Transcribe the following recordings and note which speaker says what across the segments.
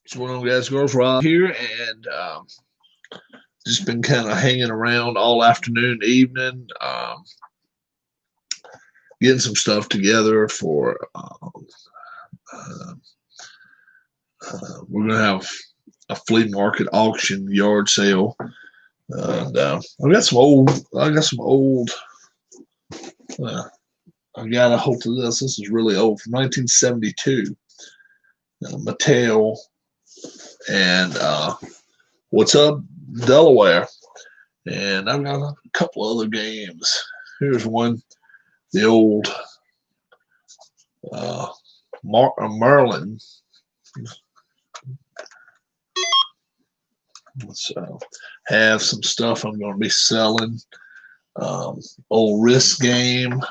Speaker 1: What's going on, guys? Girls, Rob here, and just been kind of hanging around all afternoon, evening, getting some stuff together for. Uh, we're gonna have a flea market auction yard sale, and I got some old. I got some old. Uh, I got a hold of this. This is really old, from 1972. Mattel and What's Up, Delaware. And I've got a couple other games. Here's one, the old Merlin. Let's have some stuff I'm going to be selling. Old Risk game.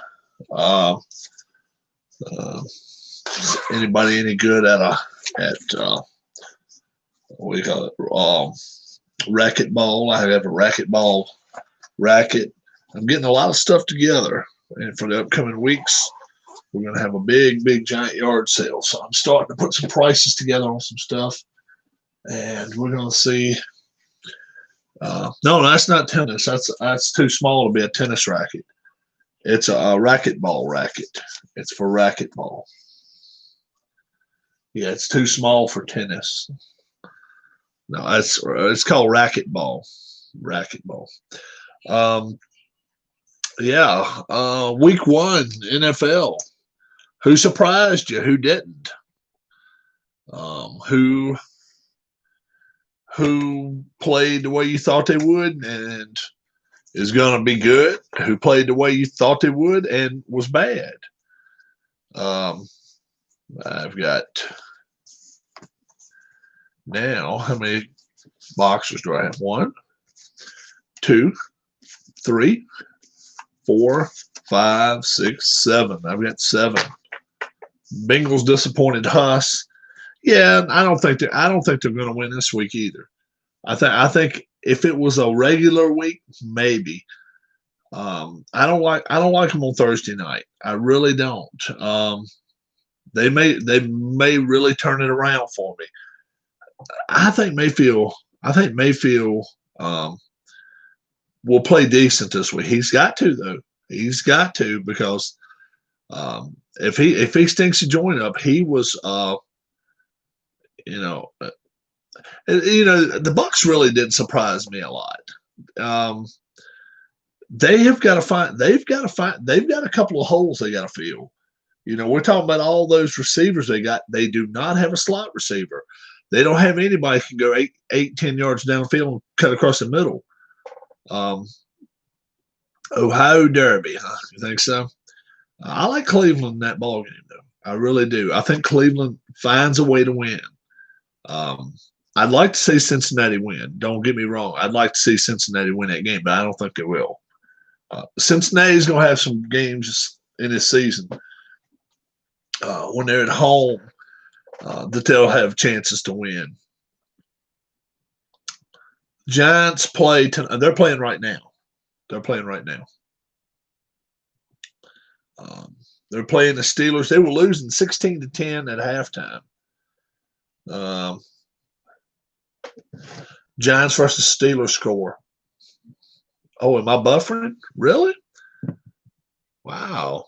Speaker 1: Anybody any good at what do you call it? Racquetball. I have a racquetball racket. I'm getting a lot of stuff together, and for the upcoming weeks, we're going to have a big giant yard sale. So I'm starting to put some prices together on some stuff, and we're going to see. No, that's not tennis. That's too small to be a tennis racket. It's a racquetball racket. It's for racquetball. Yeah, it's too small for tennis. No, it's called racquetball. Racquetball. Week 1 NFL. Who surprised you? Who didn't? Who played the way you thought they would and is going to be good? Who played the way you thought they would and was bad? I've got now, how many boxes do I have? 1, 2, 3, 4, 5, 6, 7. I've got 7. Bengals disappointed us. Yeah, I don't think they're going to win this week either. I think if it was a regular week, maybe. I don't like them on Thursday night. I really don't. They may really turn it around for me. I think Mayfield will play decent this week. He's got to, though. He's got to, because if he stinks a joint up, he was the Bucs really did surprise me a lot. They've got a couple of holes they got to fill. We're talking about all those receivers they got. They do not have a slot receiver. They don't have anybody who can go 10 yards downfield and cut across the middle. Ohio Derby, huh? You think so? I like Cleveland in that ball game, though. I really do. I think Cleveland finds a way to win. I'd like to see Cincinnati win. Don't get me wrong. I'd like to see Cincinnati win that game, but I don't think they will. Cincinnati's going to have some games in this season when they're at home that they'll have chances to win. Giants play tonight. They're playing right now. They're playing the Steelers. They were losing 16-10 at halftime. Giants versus Steelers score. Oh, am I buffering? Really? Wow.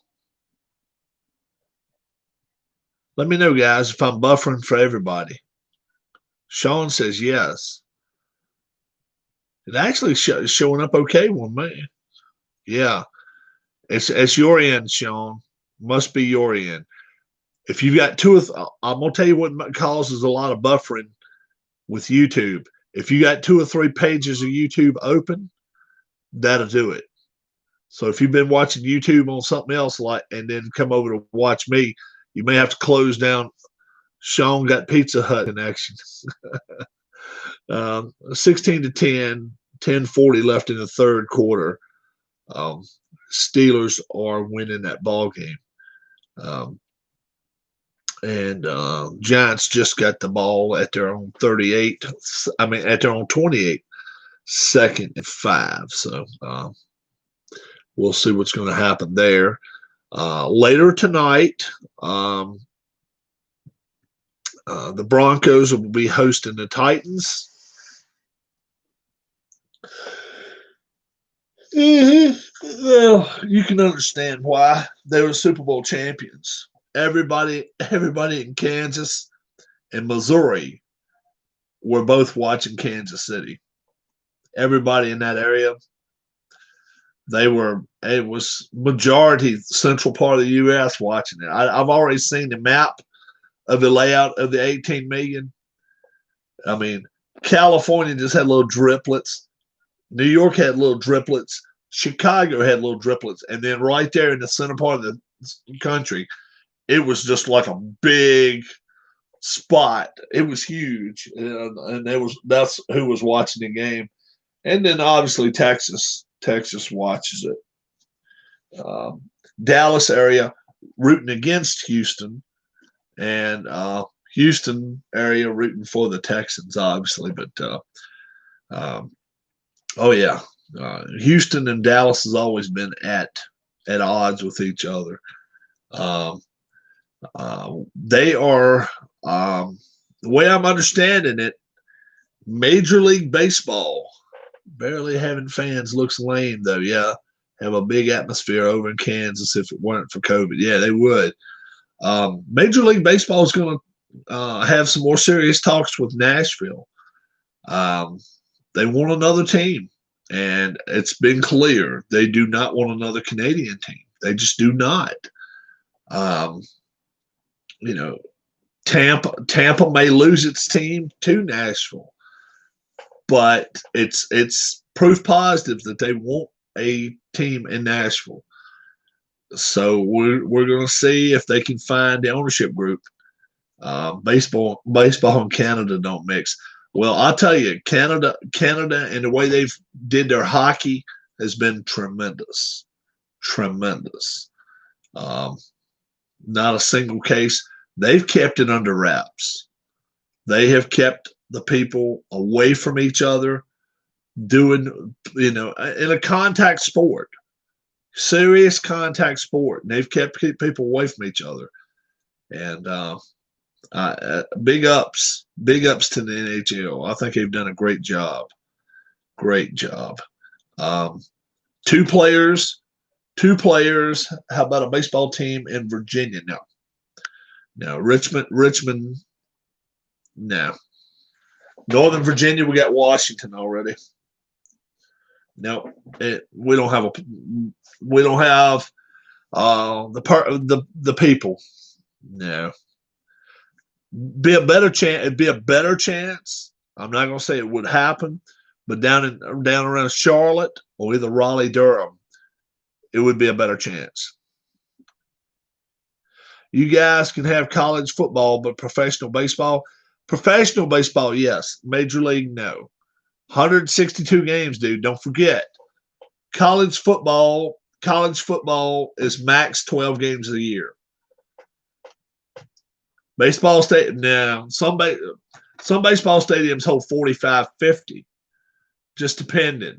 Speaker 1: Let me know, guys, if I'm buffering for everybody. Sean says yes. It actually is showing up okay on me. Yeah. It's your end, Sean. Must be your end. If you've got I'm going to tell you what causes a lot of buffering with YouTube. If you got 2 or 3 pages of YouTube open, that'll do it. So if you've been watching YouTube on something else and then come over to watch me, you may have to close down. Sean got Pizza Hut connection. 16-10, 10:40 left in the third quarter. Steelers are winning that ball game. And Giants just got the ball at their own 38. At their own 28, 2nd and 5. So we'll see what's going to happen there. Later tonight, The Broncos will be hosting the Titans. Well, you can understand why. They were Super Bowl champions. Everybody in Kansas and Missouri were both watching Kansas City. Everybody in that area, it was majority central part of the U.S. watching it. I've already seen the map of the layout of the 18 million. I mean, California just had little driplets. New York had little driplets. Chicago had little driplets. And then right there in the center part of the country, it was just like a big spot. It was huge. And that's who was watching the game. And then obviously Texas watches it. Dallas area rooting against Houston, and Houston area rooting for the Texans, obviously. But oh yeah, Houston and Dallas has always been at odds with each other. They are, the way I'm understanding it, Major League Baseball. Barely having fans looks lame, though. Yeah, have a big atmosphere over in Kansas if it weren't for COVID. Yeah, they would. Major League Baseball is going to have some more serious talks with Nashville. They want another team, and it's been clear they do not want another Canadian team. They just do not. Tampa may lose its team to Nashville, but it's proof positive that they want a team in Nashville. So we're going to see if they can find the ownership group. Baseball and Canada don't mix. Well, I'll tell you, Canada and the way they've did their hockey has been tremendous. Not a single case. They've kept it under wraps. They have kept the people away from each other, doing, in a contact sport, serious contact sport. And they've kept people away from each other. And big ups to the NHL. I think they've done a great job. Great job. Two players. How about a baseball team in Virginia? No. Richmond. No. Northern Virginia, we got Washington already. No, we don't have the people. No. Be a better chance. It'd be a better chance. I'm not going to say it would happen, but down around Charlotte or either Raleigh, Durham, it would be a better chance. You guys can have college football, but professional baseball, yes. Major League, no. 162 games, dude. Don't forget. College football is max 12 games a year. Baseball stadium, now some baseball stadiums hold 45, 50, just depending.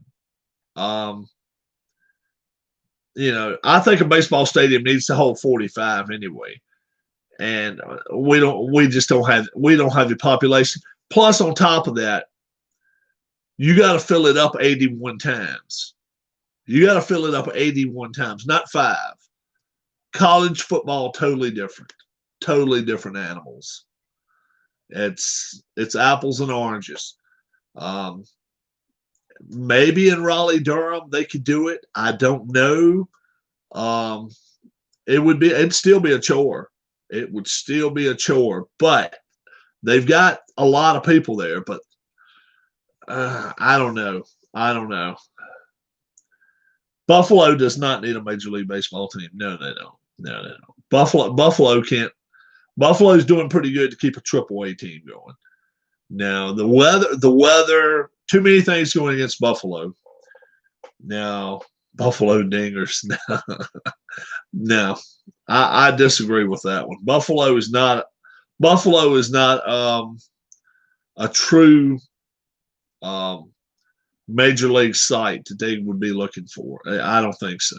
Speaker 1: I think a baseball stadium needs to hold 45 anyway, and we don't have the population. Plus, on top of that, you got to fill it up 81 times. Not 5. College football, totally different animals. It's apples and oranges. Maybe in Raleigh, Durham, they could do it. I don't know. It'd still be a chore. It would still be a chore, but they've got a lot of people there. But I don't know. Buffalo does not need a Major League Baseball team. No, they don't. Buffalo can't. Buffalo's doing pretty good to keep a AAA team going. Now the weather, too many things going against Buffalo. Now Buffalo Dingers. No, I disagree with that one. Buffalo is not a true major league site that they would be looking for. I don't think so.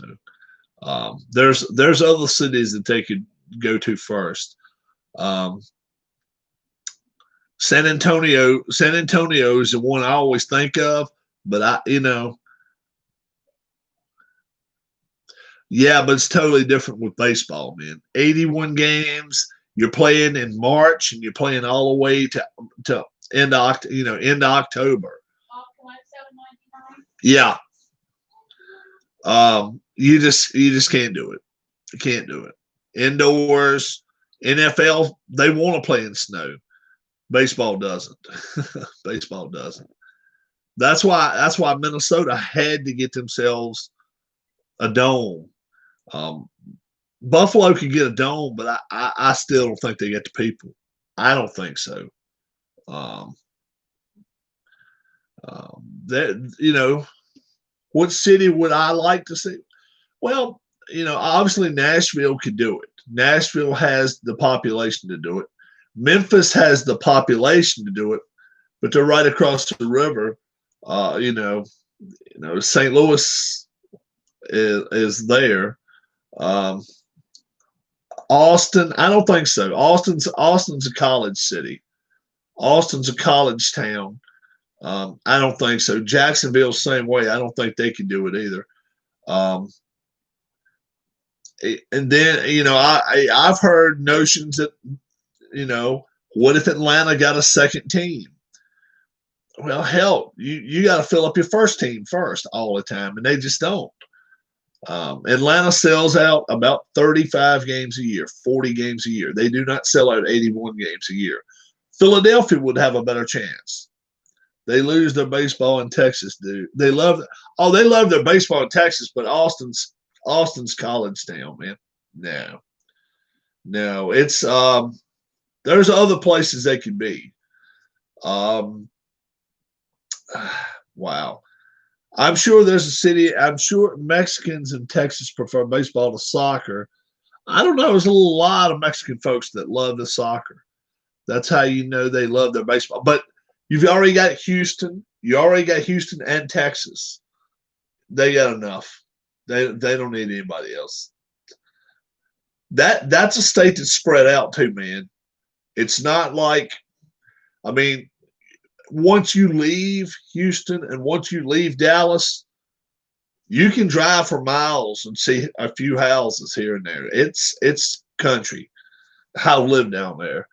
Speaker 1: There's other cities that they could go to first. San Antonio is the one I always think of, but yeah, but it's totally different with baseball, man. 81 games. You're playing in March and you're playing all the way to end of October. Yeah. You just can't do it. You can't do it. Indoors, NFL, they want to play in snow. Baseball doesn't. Baseball doesn't. That's why Minnesota had to get themselves a dome. Buffalo could get a dome, but I still don't think they get the people. I don't think so. That what city would I like to see? Well, obviously Nashville could do it. Nashville has the population to do it. Memphis has the population to do it, but they're right across the river. St. Louis is there. Austin, I don't think so. Austin's a college city. Austin's a college town. I don't think so. Jacksonville, same way. I don't think they can do it either. And then I've heard notions that what if Atlanta got a second team? Well, hell, you got to fill up your first team first all the time, and they just don't. Atlanta sells out about 35 games a year, 40 games a year. They do not sell out 81 games a year. Philadelphia would have a better chance. They lose their baseball in Texas, dude. They love their baseball in Texas, but Austin's college town, man. No, it's there's other places they could be. Wow. I'm sure there's a city. I'm sure Mexicans in Texas prefer baseball to soccer. I don't know. There's a lot of Mexican folks that love the soccer. That's how you know they love their baseball. But you've already got Houston. You already got Houston and Texas. They got enough. They don't need anybody else. That's a state that's spread out too, man. It's not like, once you leave Houston and once you leave Dallas, you can drive for miles and see a few houses here and there. It's country. I live down there.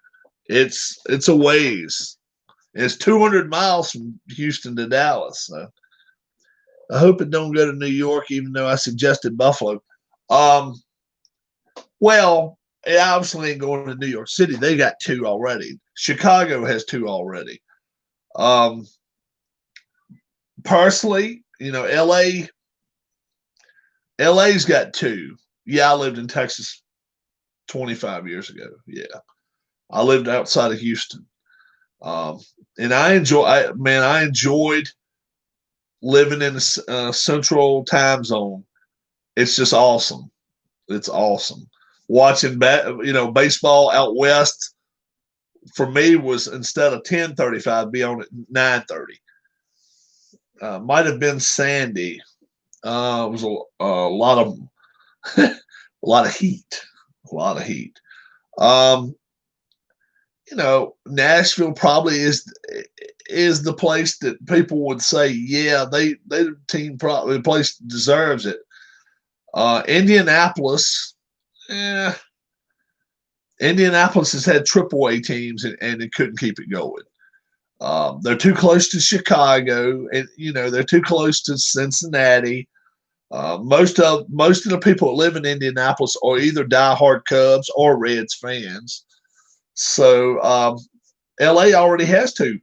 Speaker 1: It's a ways. It's 200 miles from Houston to Dallas. So I hope it don't go to New York, even though I suggested Buffalo. Well, it obviously ain't going to New York City. They got two already. Chicago has two already. Personally, LA's got two. Yeah, I lived in Texas 25 years ago. Yeah, I lived outside of Houston. And I enjoyed living in the central time zone. It's just awesome. It's awesome. Watching baseball out west for me was, instead of 10:35, be on at 9:30. Might have been Sandy. It was a lot of a lot of heat. A lot of heat. Nashville probably is the place that people would say, yeah, the team probably, the place deserves it. Indianapolis, Indianapolis has had AAA teams and it couldn't keep it going. They're too close to Chicago, and they're too close to Cincinnati. Most of the people that live in Indianapolis are either diehard Cubs or Reds fans. So LA already has two.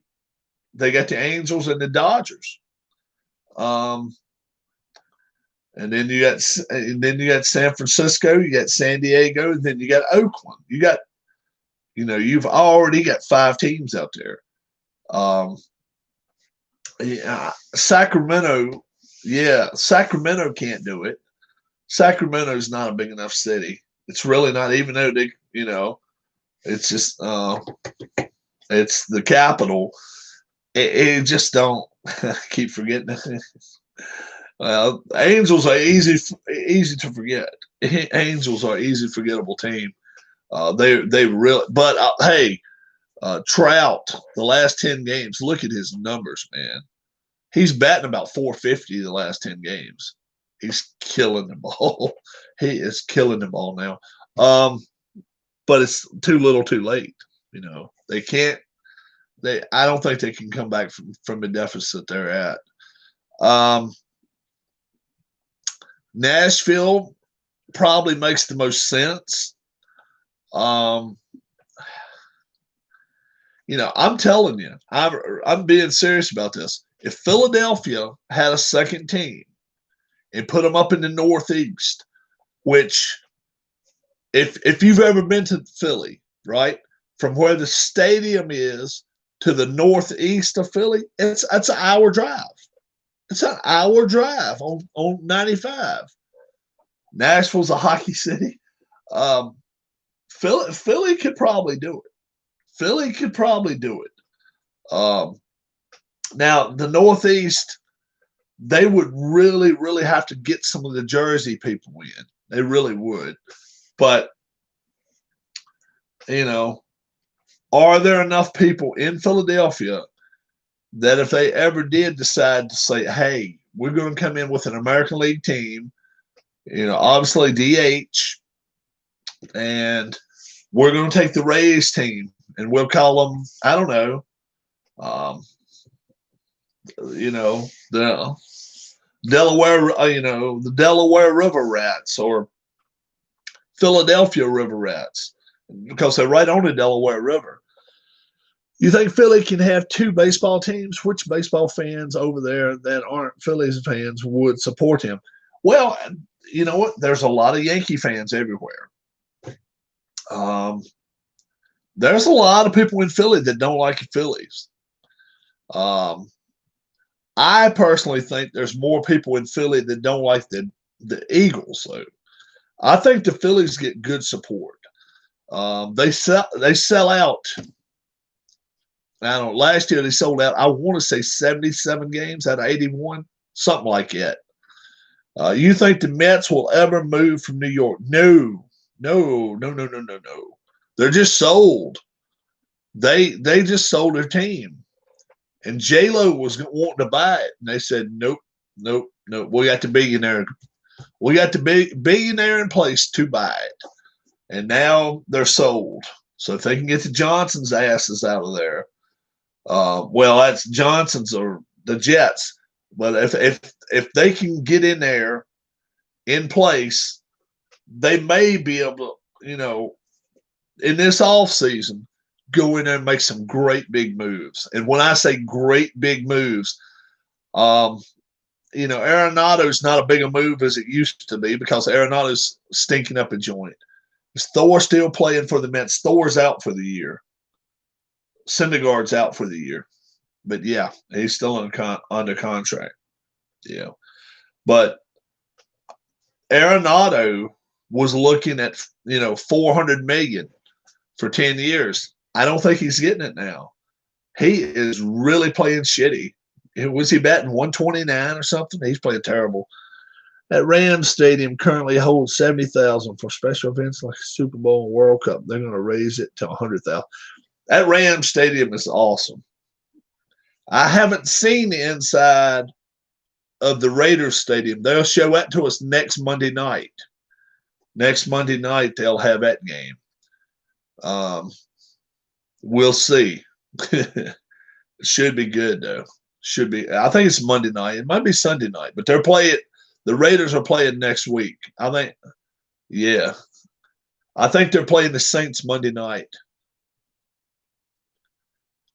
Speaker 1: They got the Angels and the Dodgers. And then you got San Francisco, you got San Diego, and then you got Oakland. You got, you've already got five teams out there. Sacramento, Sacramento can't do it. Sacramento's not a big enough city. It's really not, even though they, it's just it's the capital. It just don't keep forgetting. Well, Angels are easy to forget. Angels are easy, forgettable team. They really, but hey, Trout, the last 10 games, look at his numbers, man. He's batting about 450 the last 10 games. He's killing the ball. He is killing the ball now. But it's too little too late. You know, they can't. I don't think they can come back from the deficit they're at. Nashville probably makes the most sense. You know, I'm telling you, I'm being serious about this. If Philadelphia had a second team and put them up in the Northeast, which if you've ever been to Philly, right, from where the stadium is to the northeast of Philly, it's an hour drive. It's an hour drive on 95. Nashville's a hockey city. Philly could probably do it. Philly could probably do it. Now, the Northeast, they would really, really have to get some of the Jersey people in. They really would. But, you know, are there enough people in Philadelphia that if they ever did decide to say, hey, we're going to come in with an American League team, you know, obviously DH, and we're going to take the Rays team and we'll call them, I don't know, you know, the Delaware, you know, the Delaware River Rats or Philadelphia River Rats, because they're right on the Delaware River. You think Philly can have two baseball teams? Which baseball fans over there that aren't Phillies fans would support him? Well, you know what? There's a lot of Yankee fans everywhere. There's a lot of people in Philly that don't like the Phillies. I personally think there's more people in Philly that don't like the Eagles, though. I think the Phillies get good support. They sell out. I don't know. Last year they sold out, I want to say 77 games out of 81, something like that. You think the Mets will ever move from New York? No. They're just sold. They just sold their team. And J-Lo was wanting to buy it. And they said, nope. We got the billionaire. We got the billionaire in place to buy it. And now they're sold. So if they can get the Johnson's asses out of there, well, that's Johnson's or the Jets. But if they can get in there in place, they may be able to, you know, in this off season, go in there and make some great big moves. And when I say great big moves, you know, Arenado's not a big a move as it used to be because Arenado's stinking up a joint. Is Thor still playing for the Mets? Thor's out for the year. Syndergaard's out for the year. But, yeah, he's still under contract. Yeah. But Arenado was looking at, you know, $400 million for 10 years. I don't think he's getting it now. He is really playing shitty. Was he batting 129 or something? He's playing terrible. That Rams Stadium currently holds 70,000 for special events like Super Bowl and World Cup. They're going to raise it to 100,000. That Rams Stadium is awesome. I haven't seen the inside of the Raiders Stadium. They'll show that to us next Monday night. Next Monday night, they'll have that game. We'll see. It should be good, though. Should be. I think it's Monday night. It might be Sunday night, but they're playing. The Raiders are playing next week. I think. Yeah. I think they're playing the Saints Monday night.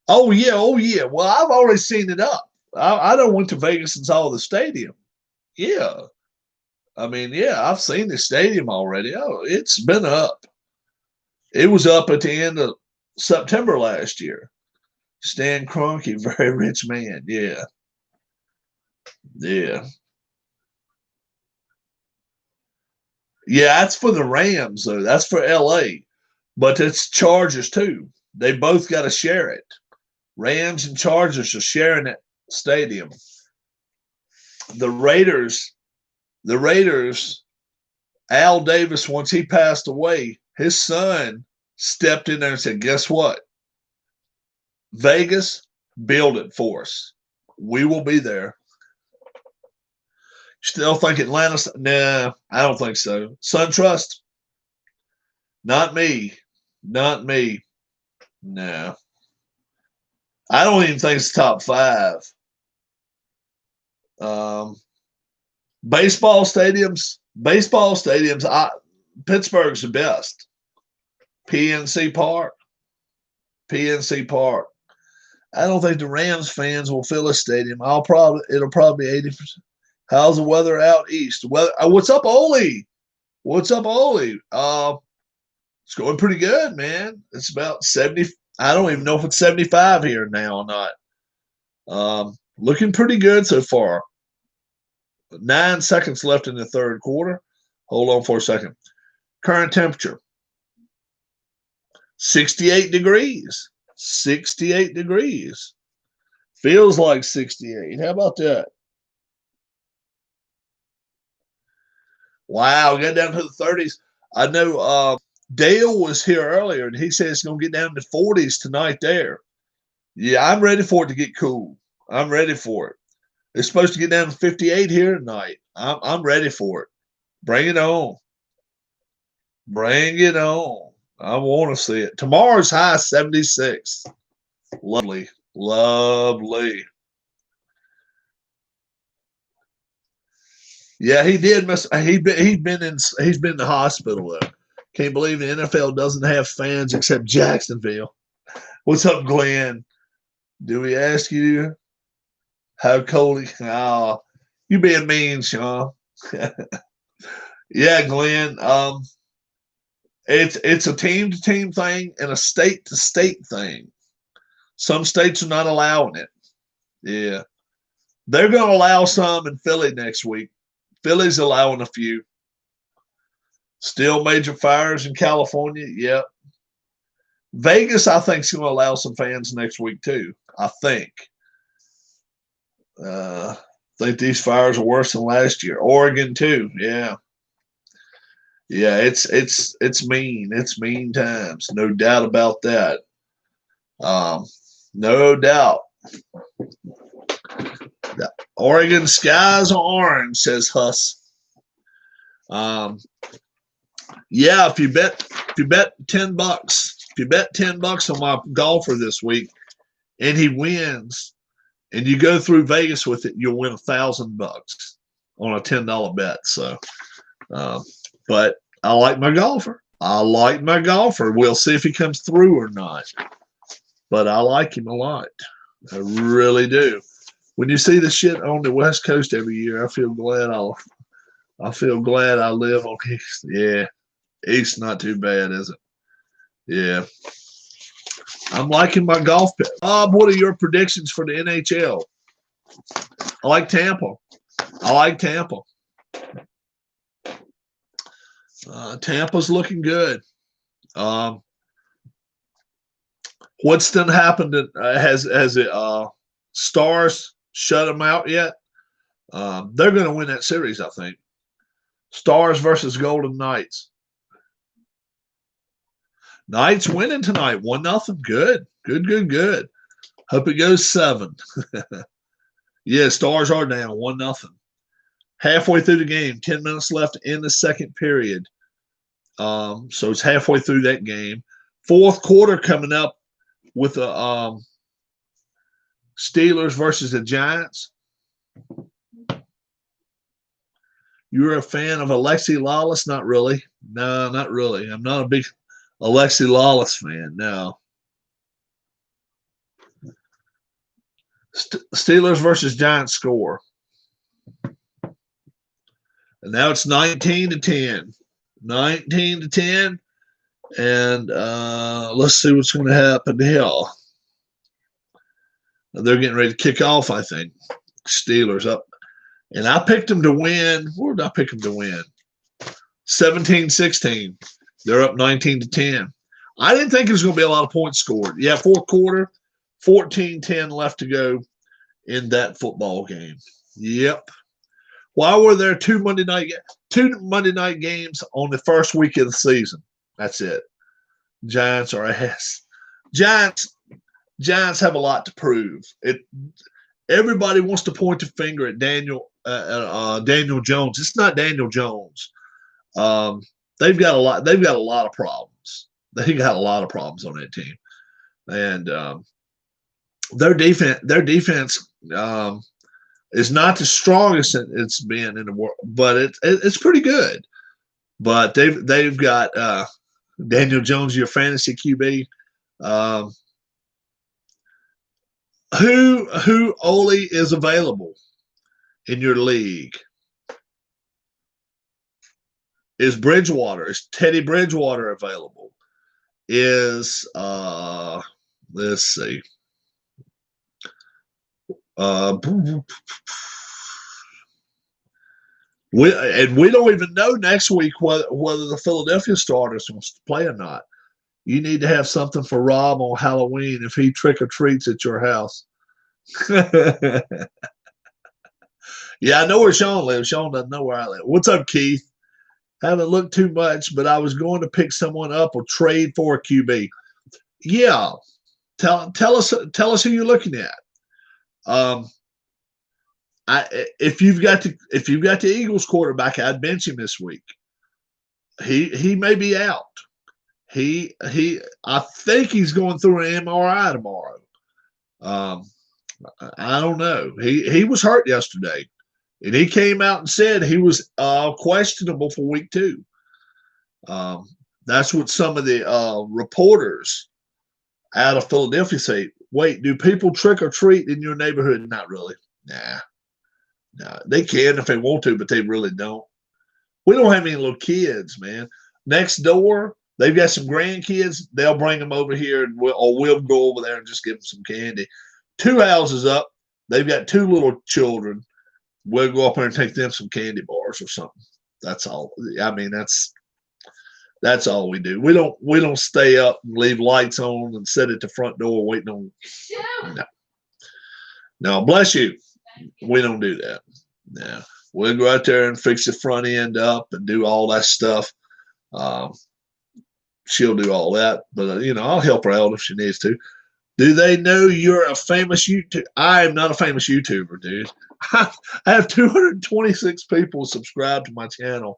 Speaker 1: Oh, yeah. Well, I've already seen it up. I don't went to Vegas and saw the stadium. Yeah. I mean, yeah, I've seen the stadium already. Oh, it's been up. It was up at the end of September last year. Stan Kroenke, very rich man. Yeah. Yeah, that's for the Rams, though. That's for L.A., but it's Chargers, too. They both got to share it. Rams and Chargers are sharing that stadium. The Raiders, Al Davis, once he passed away, his son stepped in there and said, guess what? Vegas, build it for us. We will be there. Still think Atlanta? Nah, I don't think so. SunTrust? Not me. Not me. No. I don't even think it's top 5. Baseball stadiums. Pittsburgh's the best. PNC Park. PNC Park. I don't think the Rams fans will fill a stadium. It'll probably be 80%. How's the weather out east? What's up, Ole? What's up, Ole? It's going pretty good, man. It's about 70. I don't even know if it's 75 here now or not. Looking pretty good so far. 9 seconds left in the third quarter. Hold on for a second. Current temperature, 68 degrees. 68 degrees. Feels like 68. How about that? Wow, got down to the 30s. I know Dale was here earlier, and he said it's going to get down to 40s tonight there. Yeah, I'm ready for it to get cool. I'm ready for it. It's supposed to get down to 58 here tonight. I'm ready for it. Bring it on. Bring it on. I want to see it. Tomorrow's high 76. Lovely. Lovely. Yeah, he did miss. He's been in the hospital though. Can't believe the NFL doesn't have fans except Jacksonville. What's up, Glenn? Do we ask you how cold? Oh, you being mean, Sean. Yeah, Glenn. It's a team-to-team thing and a state-to-state thing. Some states are not allowing it. Yeah. They're going to allow some in Philly next week. Philly's allowing a few. Still major fires in California. Yep. Vegas, I think, is going to allow some fans next week, too. I think. I think these fires are worse than last year. Oregon, too. Yeah. Yeah, it's mean. It's mean times. No doubt about that. No doubt. The Oregon skies are orange, says Huss. Yeah, if you bet $10, if you bet $10 on my golfer this week, and he wins, and you go through Vegas with it, you'll win $1,000 on a $10 bet. So, but I like my golfer. We'll see if he comes through or not. But I like him a lot. I really do. When you see the shit on the West Coast every year, I feel glad I live on East. Yeah. East not too bad, is it? Yeah. I'm liking my golf pick. Bob, what are your predictions for the NHL? I like Tampa. Tampa's looking good. What's done happened? Has it Stars shut them out yet? They're going to win that series, I think. Stars versus Golden Knights. Knights winning tonight, 1-0. Good. Hope it goes 7. Yeah, Stars are down 1-0. Halfway through the game, 10 minutes left in the second period. So it's halfway through that game. Fourth quarter coming up with the Steelers versus the Giants. You're a fan of Alexi Lawless? Not really. No, not really. I'm not a big Alexi Lawless fan. No. Steelers versus Giants score. And now it's 19-10. 19-10. And let's see what's going to happen here. They're getting ready to kick off, I think. Steelers up. And I picked them to win. Where did I pick them to win? 17-16. They're up 19-10. I didn't think there was going to be a lot of points scored. Yeah, fourth quarter, 14-10 left to go in that football game. Yep. Why were there two Monday night games on the first week of the season? That's it. Giants are ass. Giants Giants have a lot to prove. Everybody wants to point the finger at Daniel Jones. It's not Daniel Jones. They've got a lot. They've got a lot of problems. They got a lot of problems on that team, and their defense is not the strongest it's been in the world, but it's pretty good. But they've got Daniel Jones, your fantasy QB. Who Oli is available in your league? Is Teddy Bridgewater available? Is let's see. We don't even know next week whether the Philadelphia starters will play or not. You need to have something for Rob on Halloween if he trick or treats at your house. Yeah, I know where Sean lives. Sean doesn't know where I live. What's up, Keith? Haven't looked too much, but I was going to pick someone up or trade for a QB. Yeah, tell us who you're looking at. If you've got the Eagles quarterback, I'd bench him this week. He may be out. I think he's going through an MRI tomorrow. I don't know. He was hurt yesterday, and he came out and said he was questionable for week 2. That's what some of the reporters out of Philadelphia say. Wait, do people trick or treat in your neighborhood? Not really. Nah. They can if they want to, but they really don't. We don't have any little kids, man. Next door, they've got some grandkids. They'll bring them over here, and we'll go over there and just give them some candy. 2 houses up, they've got 2 little children. We'll go up there and take them some candy bars or something. That's all. I mean, that's all we do. We don't stay up and leave lights on and sit at the front door waiting on. No, bless you. We don't do that. Yeah, we'll go out there and fix the front end up and do all that stuff. She'll do all that, but I'll help her out if she needs to. Do they know you're a famous YouTuber? I am not a famous YouTuber, dude. I have 226 people subscribed to my channel.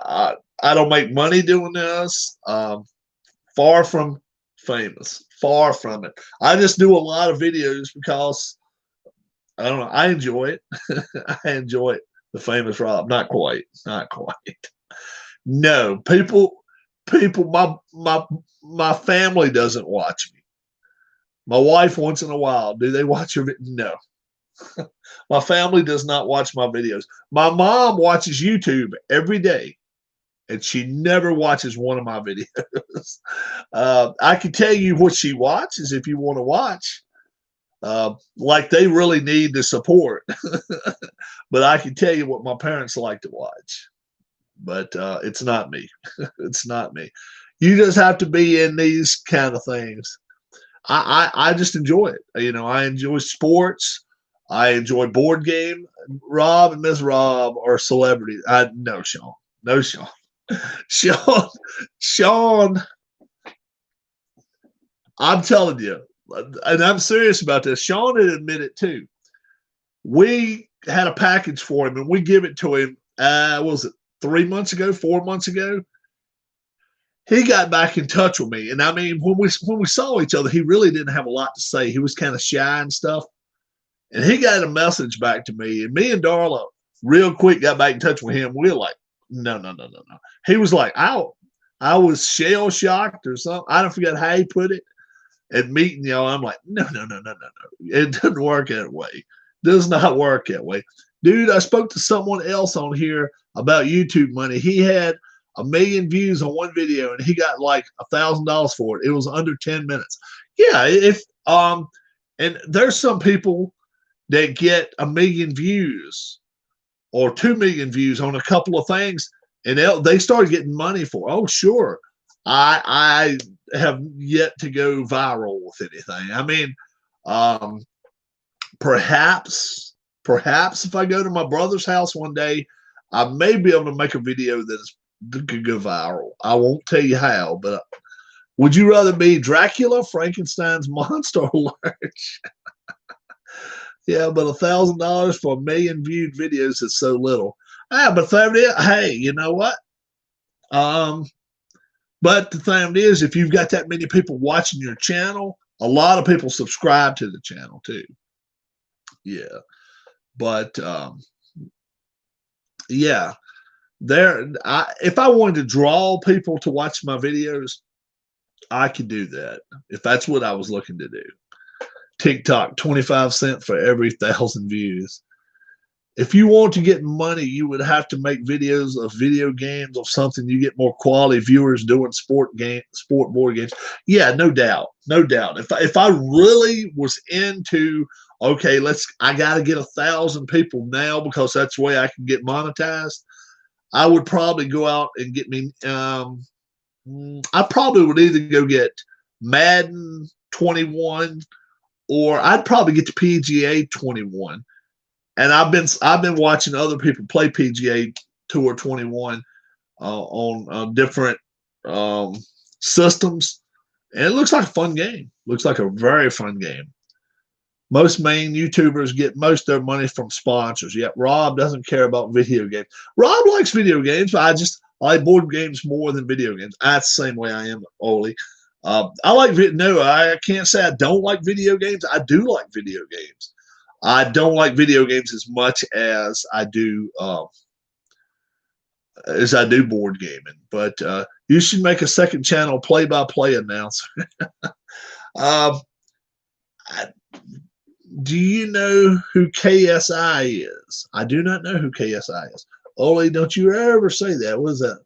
Speaker 1: I don't make money doing this. Far from famous. Far from it. I just do a lot of videos because I don't know. I enjoy it. I enjoy it. The famous Rob. Not quite. Not quite. No, people. My family doesn't watch me. My wife once in a while. Do they watch your video? No. My family does not watch my videos. My mom watches YouTube every day, and she never watches one of my videos. I can tell you what she watches if you want to watch. Like they really need the support. But I can tell you what my parents like to watch. But it's not me. It's not me. You just have to be in these kind of things. I just enjoy it. I enjoy sports. I enjoy board game. Rob and Miss Rob are celebrities. No, Sean. No, Sean. Sean, I'm telling you, and I'm serious about this. Sean had admitted too. We had a package for him, and we give it to him. What was it 3 months ago, 4 months ago? He got back in touch with me, and I mean, when we saw each other, he really didn't have a lot to say. He was kind of shy and stuff, and he got a message back to me. And me and Darla, real quick, got back in touch with him. We were like, no. He was like, I was shell shocked or something. I don't forget how he put it. At meeting y'all, I'm like, no. It doesn't work that way. Does not work that way. Dude, I spoke to someone else on here about YouTube money. He had 1 million views on one video, and he got like $1,000 for it. It was under 10 minutes. Yeah, and there's some people that get 1 million views or 2 million views on a couple of things, and they started getting money for it. Oh, sure. I have yet to go viral with anything. I mean, perhaps if I go to my brother's house one day, I may be able to make a video that could go viral. I won't tell you how, but Would you rather be Dracula, Frankenstein's monster, or Lurch? Yeah, but $1,000 for a million viewed videos is so little. Ah, but hey, you know what? But the thing is, if you've got that many people watching your channel, a lot of people subscribe to the channel too. Yeah, but yeah, if I wanted to draw people to watch my videos, I could do that if that's what I was looking to do. TikTok, 25 cents for every 1,000 views. If you want to get money, you would have to make videos of video games or something. You get more quality viewers doing sport board games. Yeah, no doubt, no doubt. If I really was into, okay, I got to get 1,000 people now because that's the way I can get monetized. I would probably go out and get me. I probably would either go get Madden 21, or I'd probably get the PGA 21. And I've been watching other people play PGA Tour 21 on different systems, and it looks like a fun game. Looks like a very fun game. Most main YouTubers get most of their money from sponsors. Yet Rob doesn't care about video games. Rob likes video games, but I like board games more than video games. That's the same way I am, Oli. I can't say I don't like video games. I do like video games. I don't like video games as much as I do board gaming. But you should make a second channel play-by-play announcer. Do you know who KSI is? I do not know who KSI is. Oli, don't you ever say that. What is that?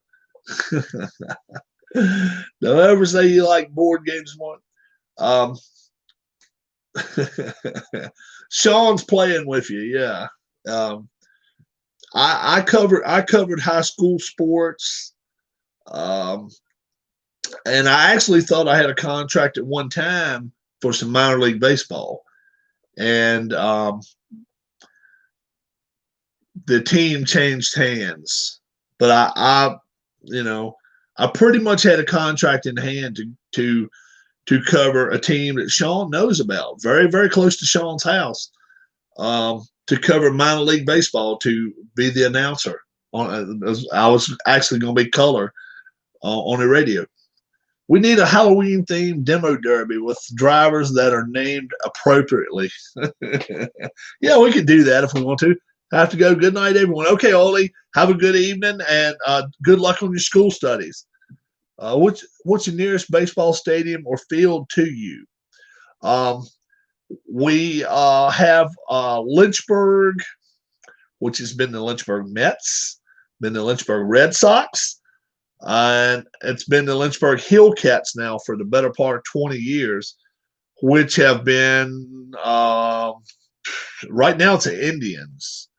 Speaker 1: Don't ever say you like board games more. Sean's playing with you, yeah. I covered high school sports, and I actually thought I had a contract at one time for some minor league baseball, and the team changed hands. But I pretty much had a contract in hand to cover a team that Sean knows about, very, very close to Sean's house, to cover minor league baseball, to be the announcer. I was actually going to be color on the radio. We need a Halloween-themed demo derby with drivers that are named appropriately. Yeah, we could do that if we want to. I have to go. Good night, everyone. Okay, Oli, have a good evening, and good luck on your school studies. What's your nearest baseball stadium or field to you? We have Lynchburg, which has been the Lynchburg Mets, been the Lynchburg Red Sox, and it's been the Lynchburg Hillcats now for the better part of 20 years, which have been right now it's the Indians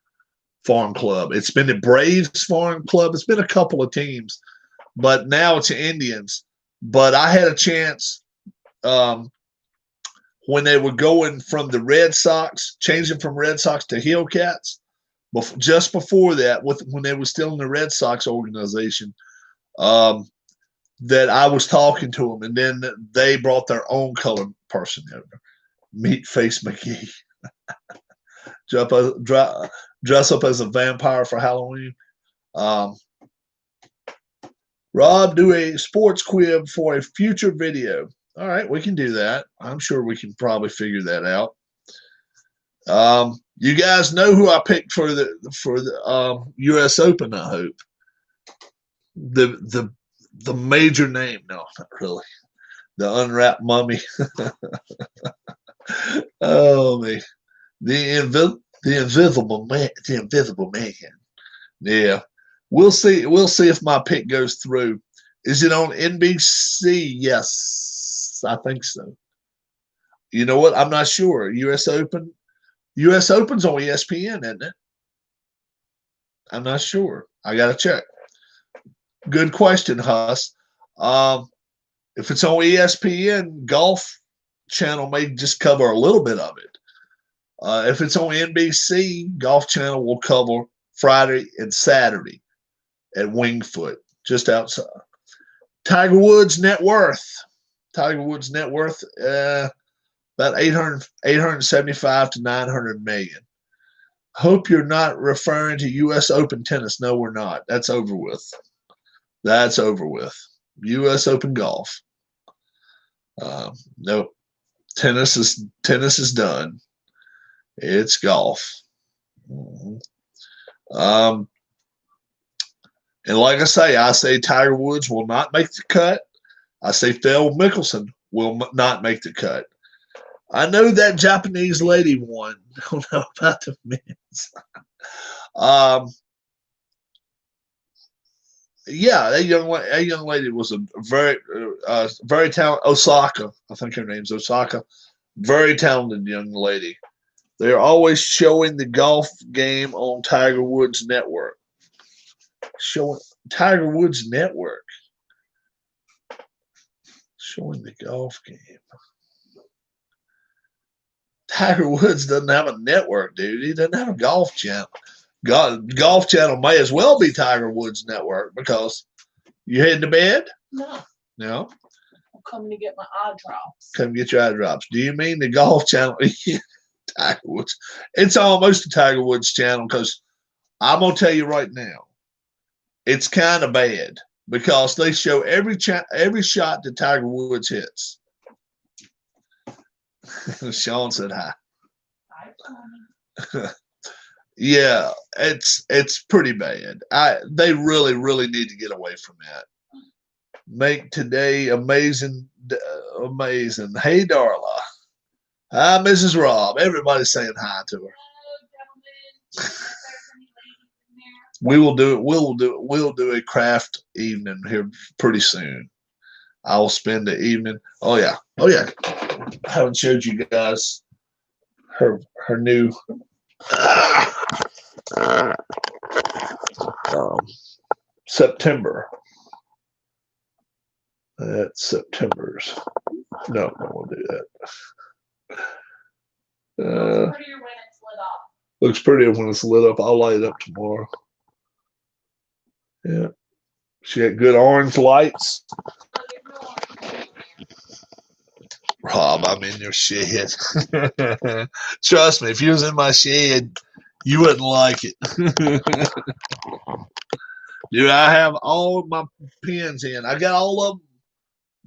Speaker 1: Farm Club. It's been the Braves Farm Club. It's been a couple of teams, but now it's the Indians. But I had a chance when they were going from the Red Sox, changing from Red Sox to Hillcats, just before that, when they were still in the Red Sox organization, that I was talking to them, and then they brought their own colored person over, Meatface McGee. Dress up as a vampire for Halloween. Rob, do a sports quiz for a future video. All right, we can do that. I'm sure we can probably figure that out. You guys know who I picked for the U.S. Open, I hope. The major name. No, not really. The unwrapped mummy. Oh, me. The invisible man. The invisible man. Yeah. We'll see. We'll see if my pick goes through. Is it on NBC? Yes, I think so. You know what? I'm not sure. U.S. Open. U.S. Open's on ESPN, isn't it? I'm not sure. I got to check. Good question, Huss. If it's on ESPN, Golf Channel may just cover a little bit of it. If it's on NBC, Golf Channel will cover Friday and Saturday at Wingfoot, just outside. Tiger Woods' net worth. Tiger Woods' net worth? About 875 to 900 million. Hope you're not referring to U.S. Open tennis. No, we're not. That's over with. That's over with. U.S. Open golf. Nope. Tennis is done. It's golf. Mm-hmm. And like I say Tiger Woods will not make the cut. I say Phil Mickelson will not make the cut. I know that Japanese lady won. I don't know about the men's. Yeah, that young lady was a very talented. Osaka, I think her name's Osaka. Very talented young lady. They're always showing the golf game on Tiger Woods Network. Showing Tiger Woods Network. Showing the golf game. Tiger Woods doesn't have a network, dude. He doesn't have a golf channel. Golf channel may as well be Tiger Woods Network because you heading to bed?
Speaker 2: No.
Speaker 1: No?
Speaker 2: I'm coming to get my eye drops.
Speaker 1: Come get your eye drops. Do you mean the golf channel? Tiger Woods. It's almost a Tiger Woods channel because I'm going to tell you right now, it's kind of bad because they show every shot that Tiger Woods hits. Sean said hi.
Speaker 2: Hi,
Speaker 1: Yeah, it's pretty bad. They really need to get away from that. Make today amazing. Hey, Darla. Hi, Mrs. Rob. Everybody's saying hi to her.
Speaker 2: Hello,
Speaker 1: We will do it. We'll do a craft evening here pretty soon. I will spend the evening. Oh yeah. I haven't showed you guys her new September. That's September's. No, I won't do that.
Speaker 2: Looks prettier when it's lit up.
Speaker 1: Looks prettier when it's lit up. I'll light it up tomorrow. Yeah. She had good orange lights. Rob, I'm in your shed. Trust me, if you was in my shed, you wouldn't like it. Dude, I have all of my pins in. I got all of them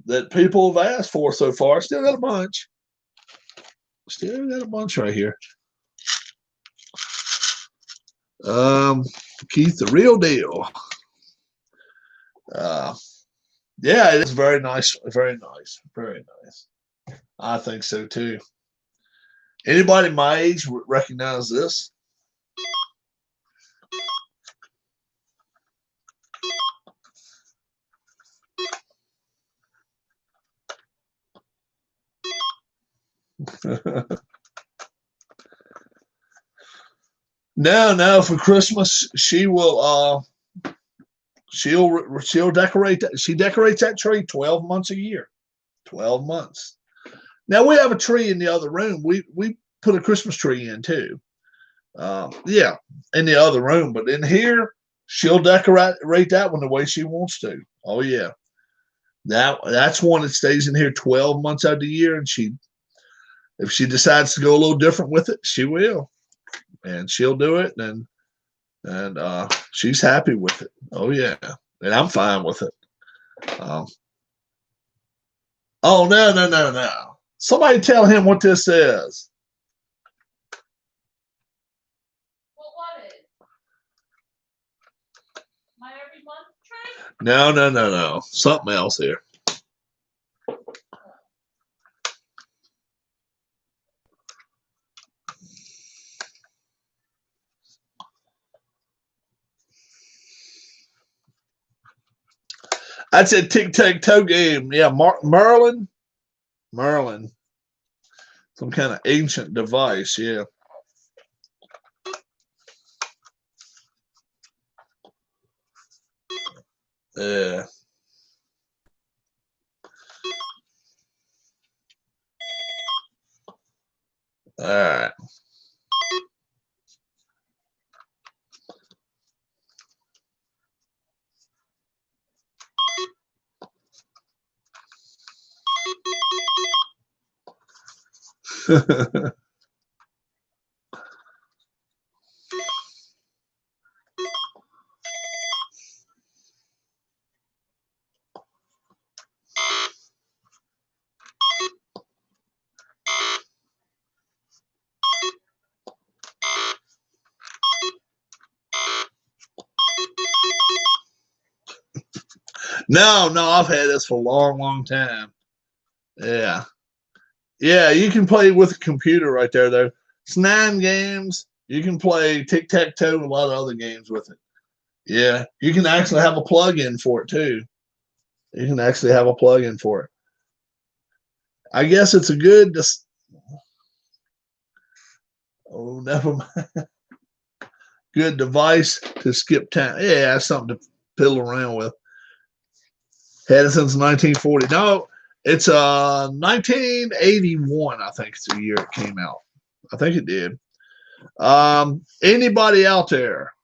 Speaker 1: that people have asked for so far. Still got a bunch. Right here. Keith, the real deal. Yeah, it is very nice. Very nice. Very nice. I think so too. Anybody my age would recognize this? No. For Christmas, she'll decorate that. She decorates that tree 12 months a year. 12 months. Now we have a tree in the other room. We put a Christmas tree in too. Yeah, in the other room, but in here she'll decorate that one the way she wants to. Oh yeah, that's one that stays in here 12 months out of the year, and if she decides to go a little different with it, she will, and she'll do it, and she's happy with it. Oh yeah, and I'm fine with it. Oh no. Somebody tell him what this is.
Speaker 2: Well, what is? My every month tree?
Speaker 1: No. Something else here. That's a tic-tac-toe game. Yeah, Merlin. Some kind of ancient device, yeah. Yeah. All right. No, I've had this for a long, long time. Yeah. Yeah, you can play with a computer right there, though. It's 9 games. You can play tic-tac-toe and a lot of other games with it. Yeah, you can actually have a plug-in for it, too. You can actually have a plug-in for it. I guess it's a good... Oh, never mind. Good device to skip time. Yeah, something to fiddle around with. Had it since 1940. No, it's 1981, I think it's the year it came out. I think it did. Anybody out there,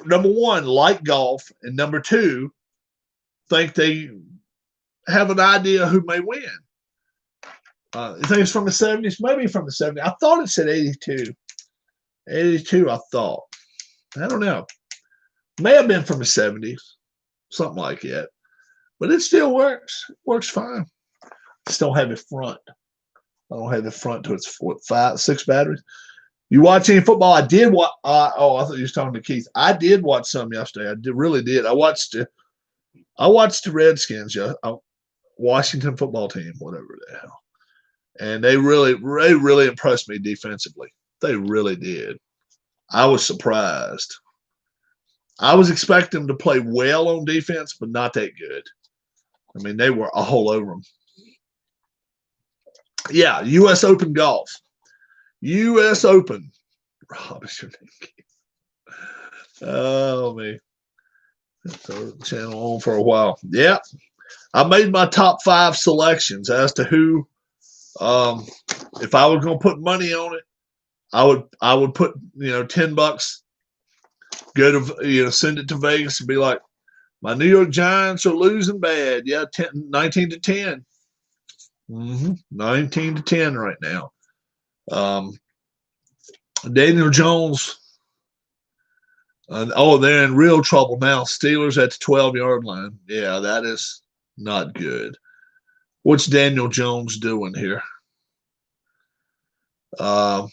Speaker 1: number one, like golf, and number two, think they have an idea who may win. You think it's from the 70s? Maybe from the 70s. I thought it said 82. 82, I thought. I don't know. May have been from the 70s. Something like that. But it still works. It works fine. Just don't have a front. I don't have the front to its 5, 6 batteries. You watch any football? I did watch. I thought you were talking to Keith. I did watch some yesterday. really did. I watched the Redskins, Washington football team, whatever the hell. And they really impressed me defensively. They really did. I was surprised. I was expecting them to play well on defense, but not that good. I mean, they were all over them. Yeah, U.S. Open golf. U.S. Open. Rob, oh, man. The channel on for a while. Yeah. I made my top 5 selections as to who, if I was going to put money on it, I would put, $10, go to, send it to Vegas and be like, my New York Giants are losing bad. Yeah, 19-10. 19-10 right now. Daniel Jones. They're in real trouble now. Steelers at the 12-yard line. Yeah, that is not good. What's Daniel Jones doing here? 7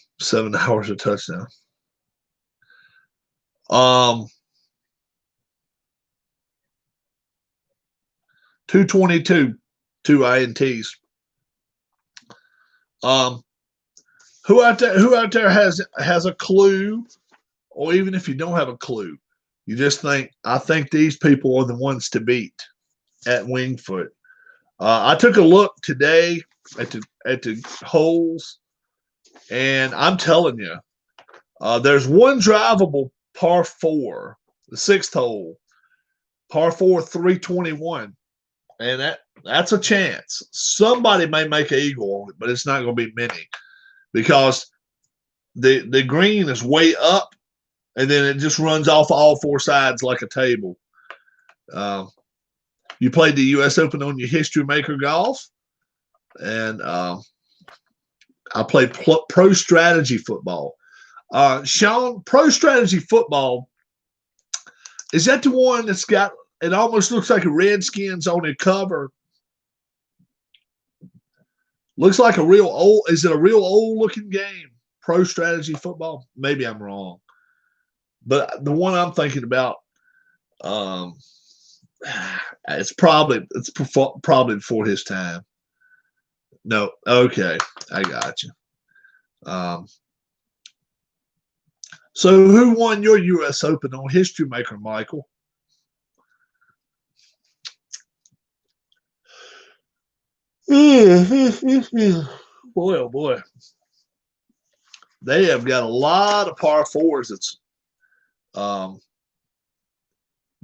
Speaker 1: hours of touchdown. 222, 2 INTs. Who out there has a clue, or even if you don't have a clue, you just think, I think these people are the ones to beat at Winged Foot. I took a look today at the holes, and I'm telling you, there's one drivable par 4, the 6th hole, par 4, 321, and that's a chance. Somebody may make an eagle on it, but it's not going to be many, because the green is way up, and then it just runs off all 4 sides like a table. You played the U.S. Open on your History Maker Golf, and I played Pro Strategy Football. Sean, Pro Strategy Football, is that the one that's got, it almost looks like a Redskins on the cover? Looks like a real old, is it a real old looking game? Pro Strategy Football? Maybe I'm wrong. But the one I'm thinking about, it's probably before his time. No, okay, I got you. So who won your U.S. Open on History Maker, Michael? Boy, oh boy. They have got a lot of par 4s. It's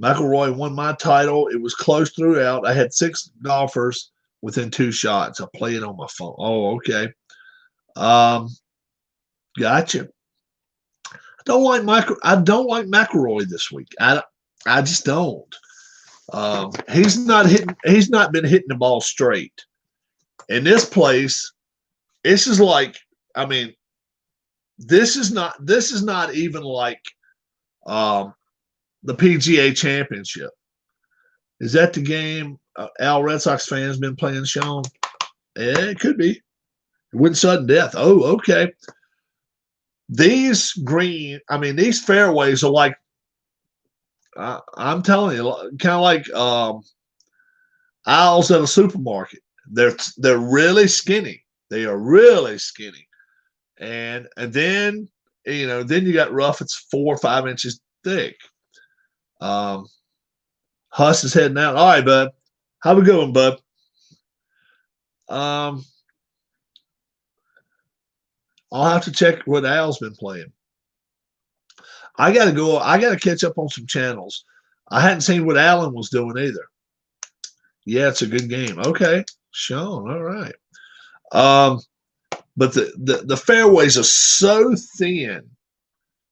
Speaker 1: McIlroy won my title. It was close throughout. I had 6 golfers within 2 shots. I played on my phone. Oh, okay. Gotcha. I don't like McIlroy this week. I just don't. He's not been hitting the ball straight. In this place, this is like, I mean, this is not even like the PGA Championship. Is that the game Al Red Sox fans been playing, Sean? Yeah, it could be. It wouldn't sudden death. Oh, okay. These these fairways are like, I'm telling you, kind of like aisles at a supermarket. They're really skinny. They are really skinny, and then then you got rough. It's 4 or 5 inches thick. Huss is heading out. All right, bud. How we going, bud? I'll have to check what Al's been playing. I got to go. I got to catch up on some channels. I hadn't seen what Allen was doing either. Yeah, it's a good game. Okay, Sean. All right. But the fairways are so thin,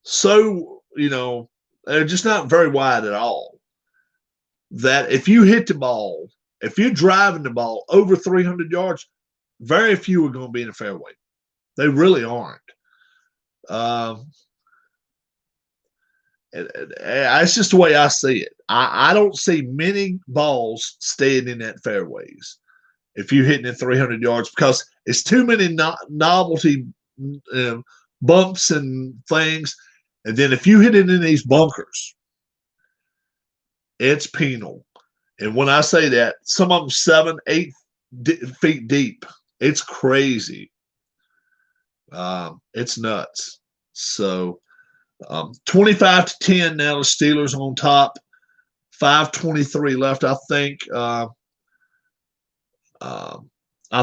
Speaker 1: so they're just not very wide at all. That if you hit the ball, if you're driving the ball over 300 yards, very few are going to be in the fairway. They really aren't. It's just the way I see it. I don't see many balls staying in that fairways if you're hitting it 300 yards because it's too many novelty bumps and things. And then if you hit it in these bunkers, it's penal. And when I say that, some of them 7, 8 feet deep. It's crazy. It's nuts. So 25-10 now. The Steelers on top. 5:23 left. I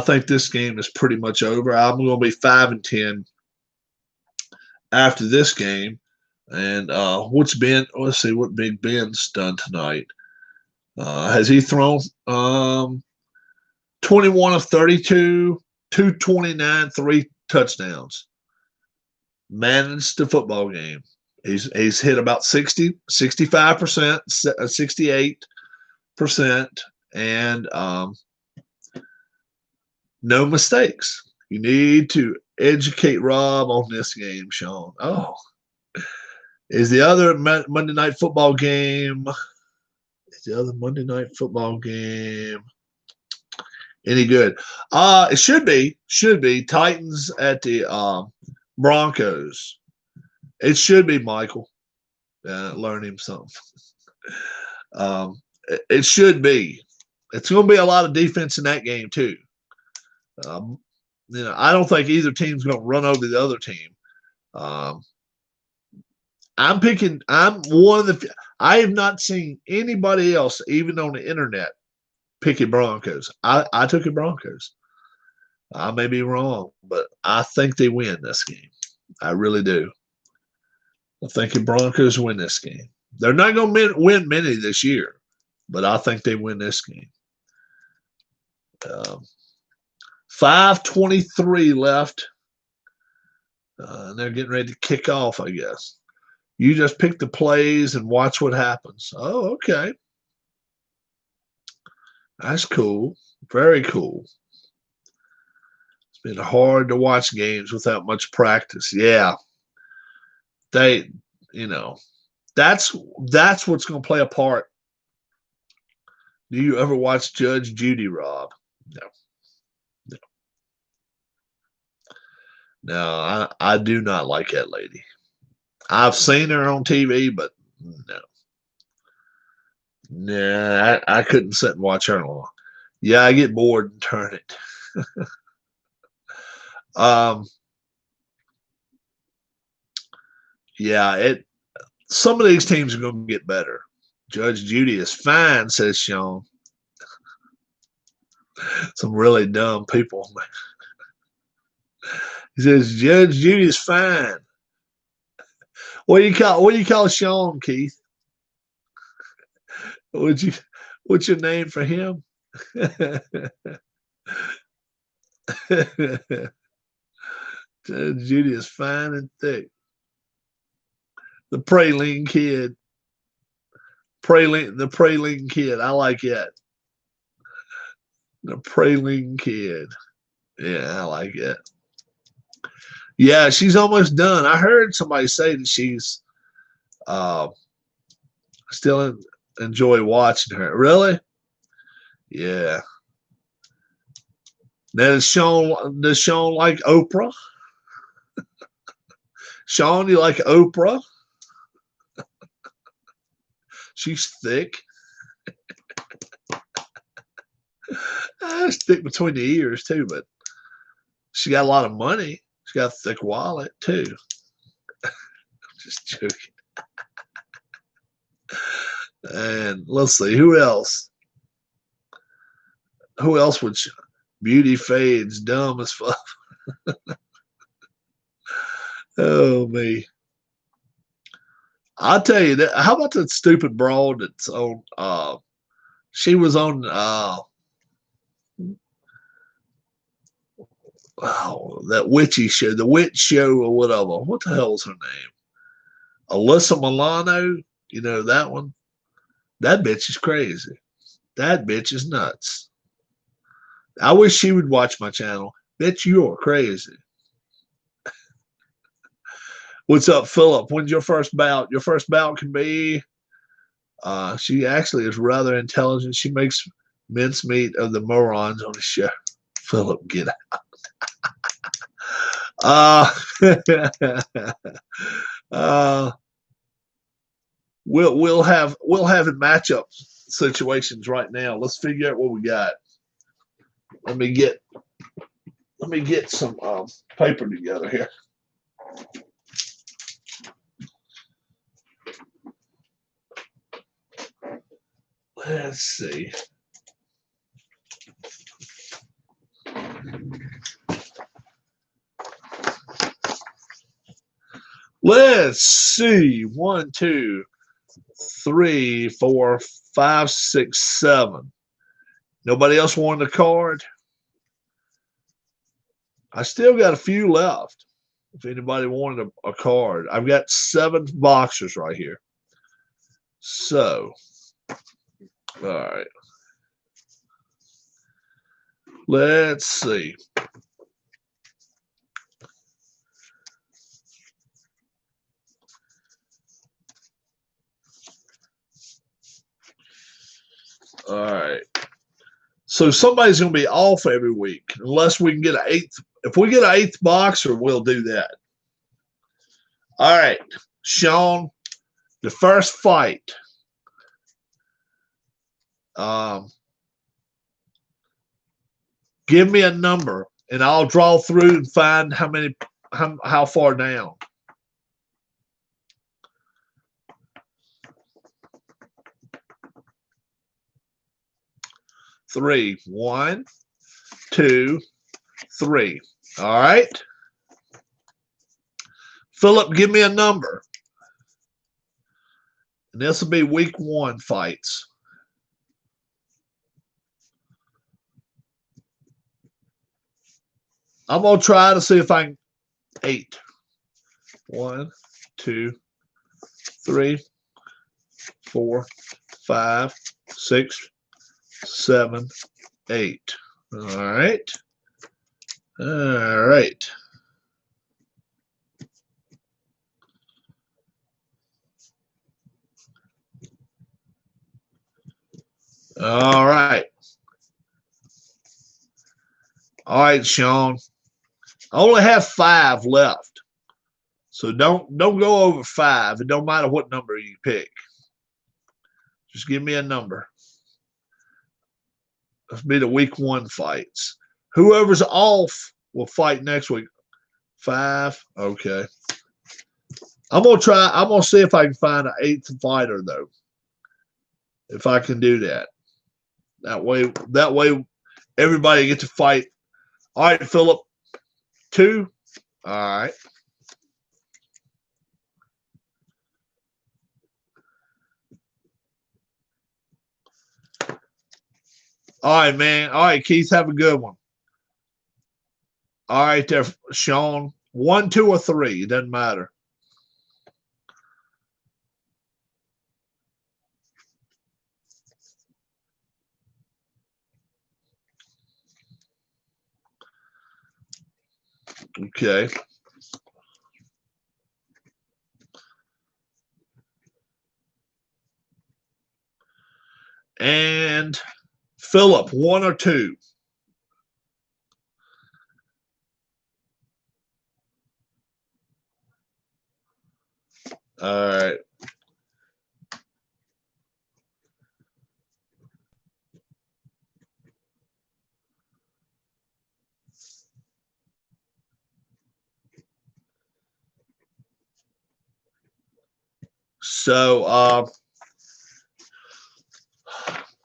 Speaker 1: think this game is pretty much over. I'm going to be 5-10 after this game. And let's see what Big Ben's done tonight. Has he thrown 21 of 32, 229, 3 touchdowns? Managed the football game. He's hit about 60, 65%, 68%, and no mistakes. You need to educate Rob on this game, Sean. Oh, is the other Monday night football game? Is the other Monday night football game any good? It should be. Titans at the Broncos. It should be, Michael. Learn him something. It should be. It's going to be a lot of defense in that game too. I don't think either team's going to run over the other team. I'm one of the. I have not seen anybody else, even on the internet, picking Broncos. I took the Broncos. I may be wrong, but I think they win this game. I really do. I think the Broncos win this game. They're not going to win many this year, but I think they win this game. 5:23 left. And they're getting ready to kick off, I guess. You just pick the plays and watch what happens. Oh, okay. That's cool. Very cool. It's been hard to watch games without much practice. Yeah. That's what's going to play a part. Do you ever watch Judge Judy, Rob? No, I do not like that lady. I've seen her on TV, but no. Nah, I couldn't sit and watch her long. Yeah, I get bored and turn it. Yeah, some of these teams are going to get better. Judge Judy is fine, says Sean. Some really dumb people. He says Judge Judy is fine. What do you call Sean, Keith? What's your name for him? Judge Judy is fine and thick. The praline kid. The praline kid. I like that. The praline kid. Yeah, I like it. Yeah, she's almost done. I heard somebody say that she's uh, still enjoy watching her. Really? Yeah. Now does Sean like Oprah? Sean, you like Oprah? She's thick. It's thick between the ears too, but she got a lot of money. She got a thick wallet too. Just joking. And let's see, who else? Who else would beauty fades dumb as fuck? Oh me. I'll tell you that. How about that stupid broad that's on she was on that witchy show, the witch show or whatever. What the hell is her name? Alyssa Milano. You know that one? That bitch is crazy. That bitch is nuts. I wish she would watch my channel. Bitch, you're crazy. What's up, Philip? When's your first bout? Your first bout can be. She actually is rather intelligent. She makes mincemeat of the morons on the show. Philip, get out. Uh, we'll have matchup situations right now. Let's figure out what we got. Let me get some paper together here. Let's see. Let's see. 1, 2, 3, 4, 5, 6, 7. Nobody else wanted a card? I still got a few left. If anybody wanted a card, I've got 7 boxers right here. So, all right. Let's see. All right. So somebody's going to be off every week unless we can get an 8th. If we get an 8th boxer, we'll do that. All right, Sean, the first fight. Give me a number, and I'll draw through and find how far down. Three. 1, 2, 3. All right. Philip, give me a number. And this will be week 1 fights. I'm going to try to see if I can 8. 1, 2, 3, 4, 5, 6, 7, 8. All right. All right. All right. All right, Sean. I only have 5 left. So don't go over 5. It don't matter what number you pick. Just give me a number. Let's be the week 1 fights. Whoever's off will fight next week. 5. Okay. I'm gonna see if I can find an 8th fighter though. If I can do that. That way everybody gets to fight. All right, Philip. 2. All right. All right, man. All right, Keith, have a good one. All right, there, Sean. 1, 2, or 3. It doesn't matter. Okay. And Philip, 1 or 2? All right. So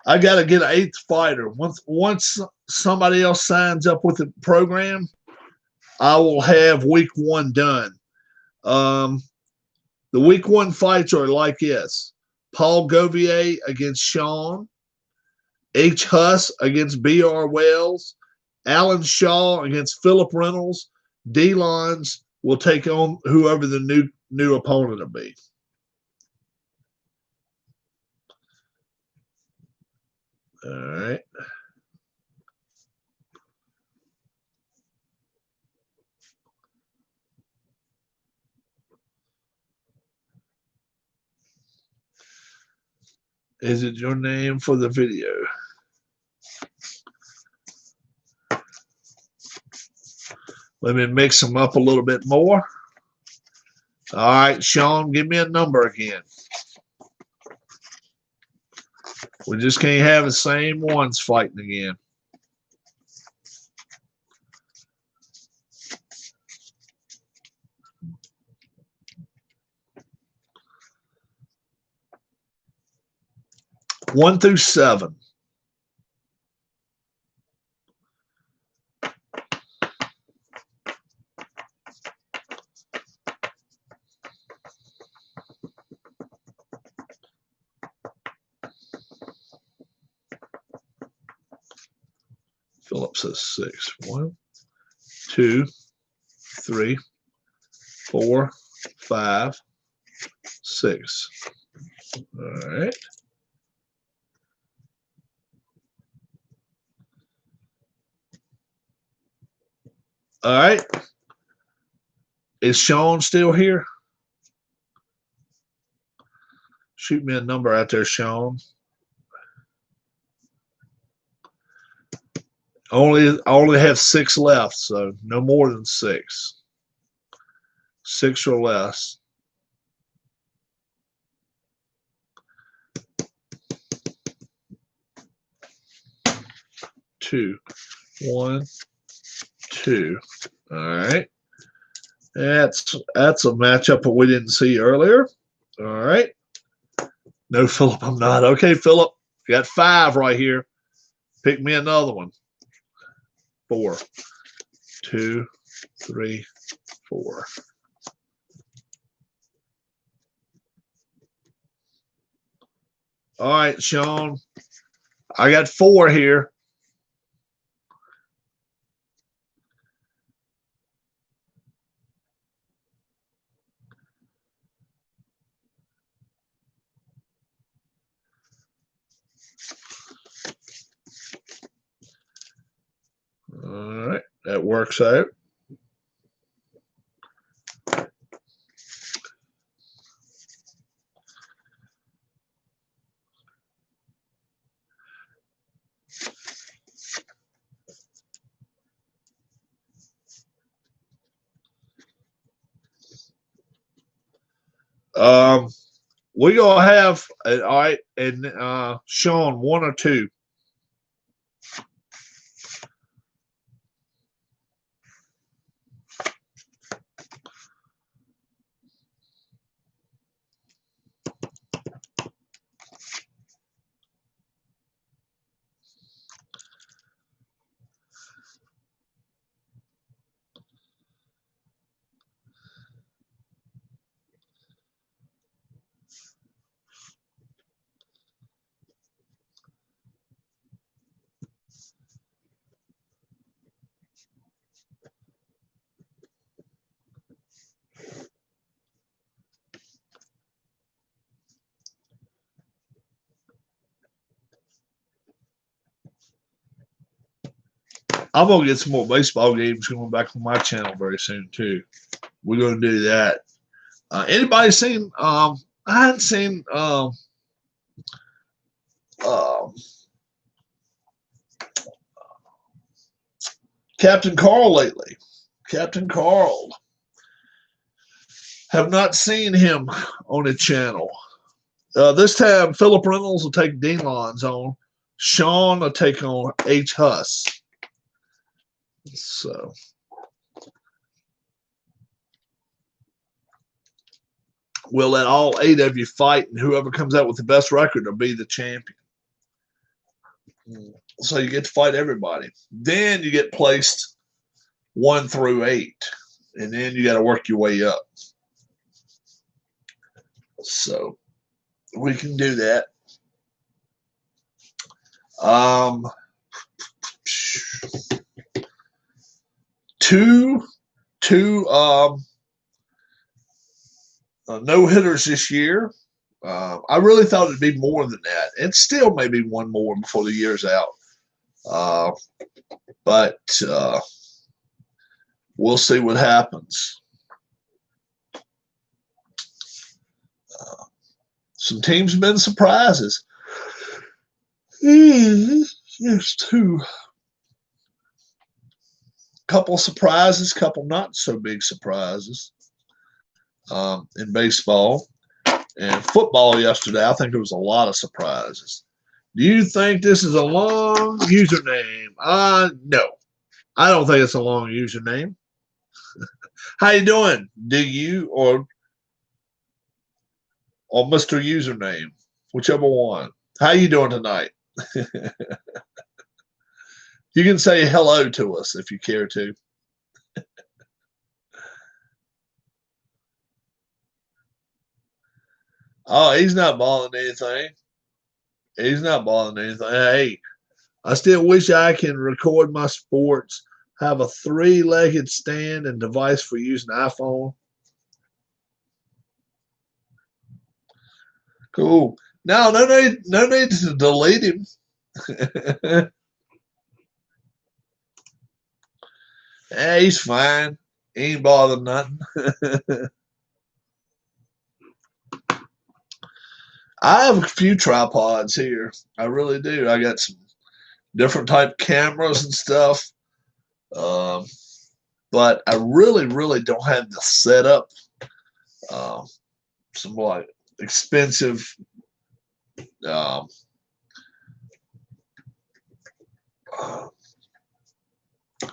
Speaker 1: I got to get an 8th fighter. Once somebody else signs up with the program, I will have week 1 done. The week 1 fights are like this: Paul Govier against Sean, H. Huss against B.R. Wells, Alan Shaw against Philip Reynolds. D. Lons will take on whoever the new opponent will be. All right. Is it your name for the video? Let me mix them up a little bit more. All right, Sean, give me a number again. We just can't have the same ones fighting again. One through 7. Philip says 6. 1, 2, 3, 4, 5, 6. All right. All right. Is Sean still here? Shoot me a number out there, Sean. I only have 6 left, so no more than 6. 6 or less. 2, 1, 2. All right. That's a matchup that we didn't see earlier. All right. No, Philip, I'm not. Okay, Philip, you got 5 right here. Pick me another one. 4, 2, 3, 4. All right, Sean. I got 4 here. All right, that works out. We're gonna have all right, and Sean, 1 or 2. I'm gonna get some more baseball games going back on my channel very soon too. We're gonna do that. Anybody seen? I hadn't seen Captain Carl lately. Captain Carl. Have not seen him on a channel. This time, Philip Reynolds will take Dean Lons on. Sean will take on H. Huss. So, we'll let all 8 of you fight, and whoever comes out with the best record will be the champion. So you get to fight everybody. Then you get placed 1 through 8, and then you got to work your way up. So we can do that. Two no hitters this year. I really thought it'd be more than that. It still may be one more before the year's out. But we'll see what happens. Some teams have been surprises. There's 2. Couple surprises, couple not so big surprises in baseball. And football yesterday, I think there was a lot of surprises. Do you think this is a long username? No. I don't think it's a long username. How you doing? Do you or Mr. Username? Whichever one. How you doing tonight? You can say hello to us if you care to. Oh, he's not balling anything. He's not balling anything. Hey, I still wish I can record my sports, have a 3-legged stand and device for using iPhone. Cool. No need to delete him. Hey, he's fine. He ain't bothering nothing. I have a few tripods here. I really do. I got some different type cameras and stuff. But I really don't have the setup. Some like expensive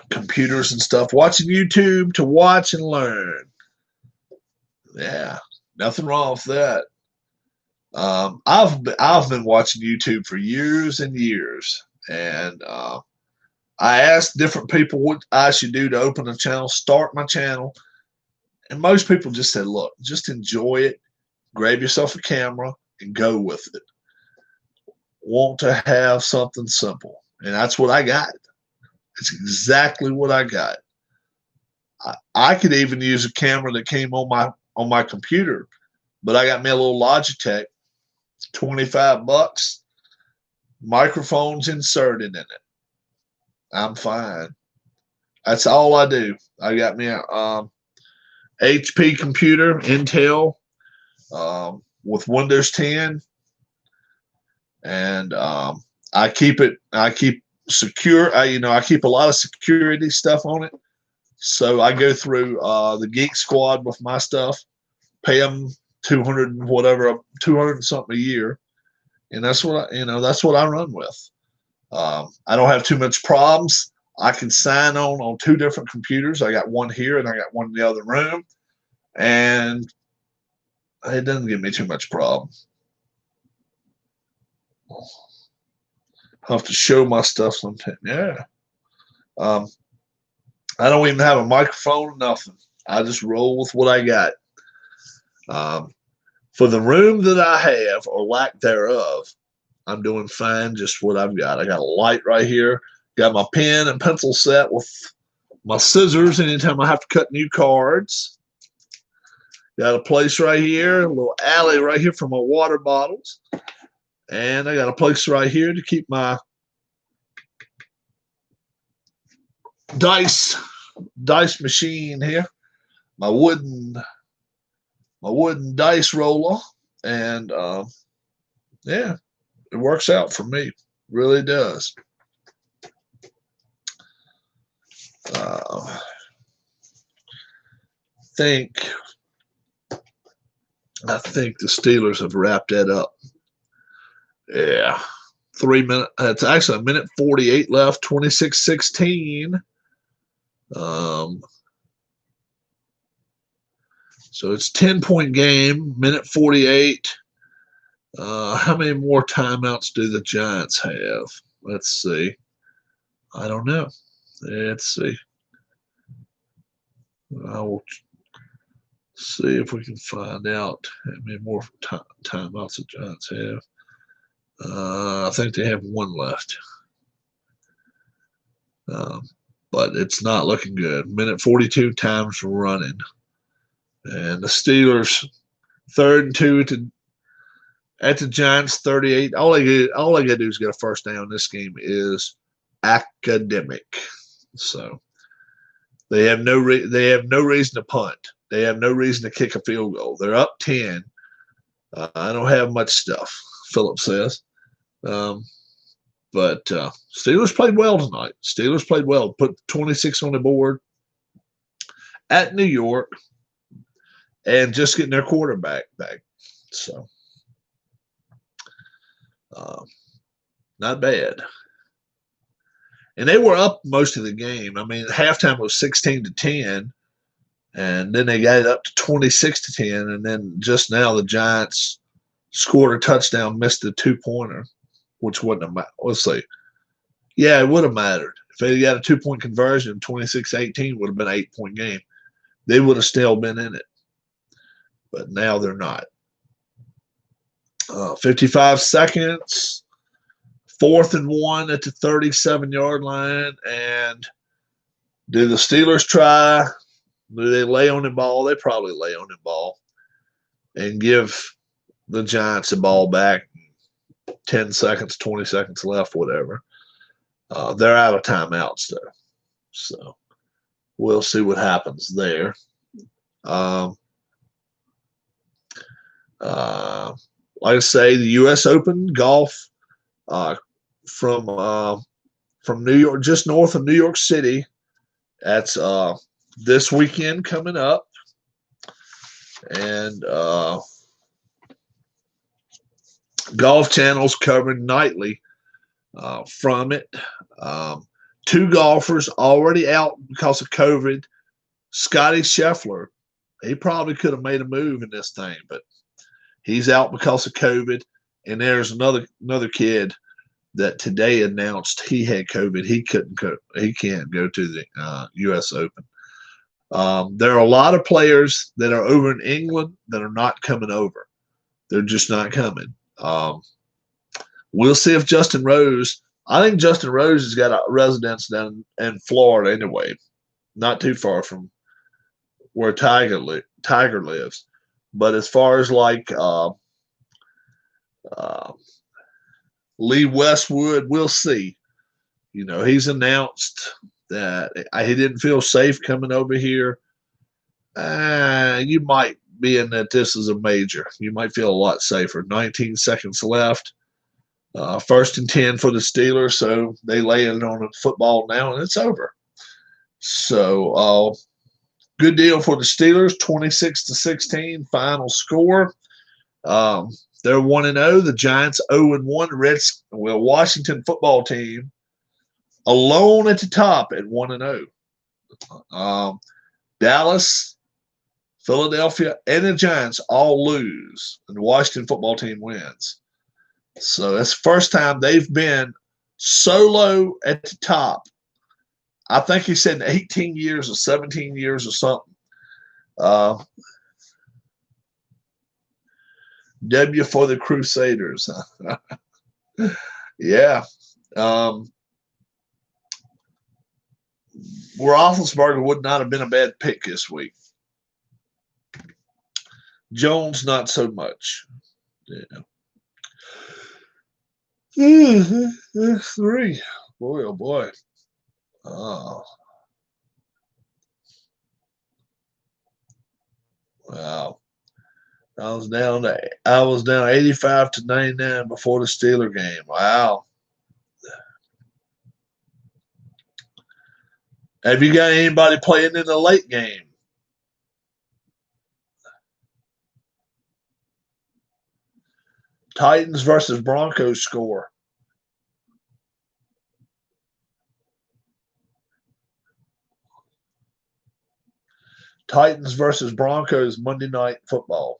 Speaker 1: computers and stuff. Watching YouTube to watch and learn. Yeah, nothing wrong with that. I've been watching YouTube for years and years, and I asked different people what I should do to open a channel, start my channel, and most people just said, "Look, just enjoy it, grab yourself a camera, and go with it. Want to have something simple," and that's what I got. It's exactly what I got. I could even use a camera that came on my computer, but I got me a little Logitech. $25, microphones inserted in it. I'm fine. That's all I do. I got me a HP computer, Intel, with Windows 10, and I keep secure. I keep a lot of security stuff on it. So I go through the Geek Squad with my stuff, pay them 200 and something a year, and that's what I run with. I don't have too much problems. I can sign on 2 different computers. I got one here and I got one in the other room, and it doesn't give me too much problem. I have to show my stuff sometime. Yeah. I don't even have a microphone or nothing. I just roll with what I got. For the room that I have, or lack thereof, I'm doing fine just what I've got. I got a light right here. Got my pen and pencil set with my scissors anytime I have to cut new cards. Got a place right here, a little alley right here for my water bottles. And I got a place right here to keep my dice machine here, my wooden dice roller, and yeah, it works out for me. Really does. I think the Steelers have wrapped that up. Yeah. 3 minutes. It's actually a minute 48 left, 26-16. So it's 10-point game, minute 48. How many more timeouts do the Giants have? Let's see. I don't know. Let's see. I will see if we can find out how many more timeouts the Giants have. I think they have one left. But it's not looking good. Minute 42, times running. And the Steelers, 3rd and 2 at the Giants 38. All they got to do is get a first down. This game is academic. So they have no reason to punt. They have no reason to kick a field goal. They're up 10. I don't have much stuff, Philip says. But Steelers played well tonight. Steelers played well. Put 26 on the board at New York and just getting their quarterback back. So not bad. And they were up most of the game. I mean, halftime was 16-10, and then they got it up to 26-10, and then just now the Giants scored a touchdown, missed a 2-pointer, which wouldn't have mattered. Let's see. Yeah, it would have mattered. If they got a 2-point conversion, 26-18 would have been an 8-point game. They would have still been in it. But now they're not. 55 seconds. 4th and 1 at the 37-yard line. And do the Steelers try? Do they lay on the ball? They probably lay on the ball and give the Giants the ball back. 10 seconds, 20 seconds left, whatever. They're out of timeouts, though. So we'll see what happens there. Like I say, the U.S. Open golf from New York, just north of New York City. That's this weekend coming up, and Golf Channel's covering nightly from it. 2 golfers already out because of COVID. Scotty Scheffler, he probably could have made a move in this thing, but he's out because of COVID. And there's another kid that today announced he had COVID. He couldn't go. He can't go to the U.S. Open. There are a lot of players that are over in England that are not coming over. They're just not coming. We'll see if Justin Rose. I think Justin Rose has got a residence down in Florida anyway, not too far from where Tiger lives. But as far as like Lee Westwood, we'll see. You know, he's announced that he didn't feel safe coming over here. You might be in that this is a major. You might feel a lot safer. 19 seconds left. 1st and 10 for the Steelers, so they lay it on the football now, and it's over. So good deal for the Steelers, 26-16 final score. They're 1-0. The Giants 0-1. Washington football team alone at the top at 1-0. Dallas, Philadelphia, and the Giants all lose, and the Washington football team wins. So that's the first time they've been so low at the top. I think he said 18 years or 17 years or something. W for the Crusaders. Yeah. Roethlisberger would not have been a bad pick this week. Jones, not so much. Yeah. 3. Boy, oh boy. Wow. I was down 85-99 before the Steeler game. Wow. Have you got anybody playing in the late game? Titans versus Broncos score. Titans versus Broncos Monday Night Football.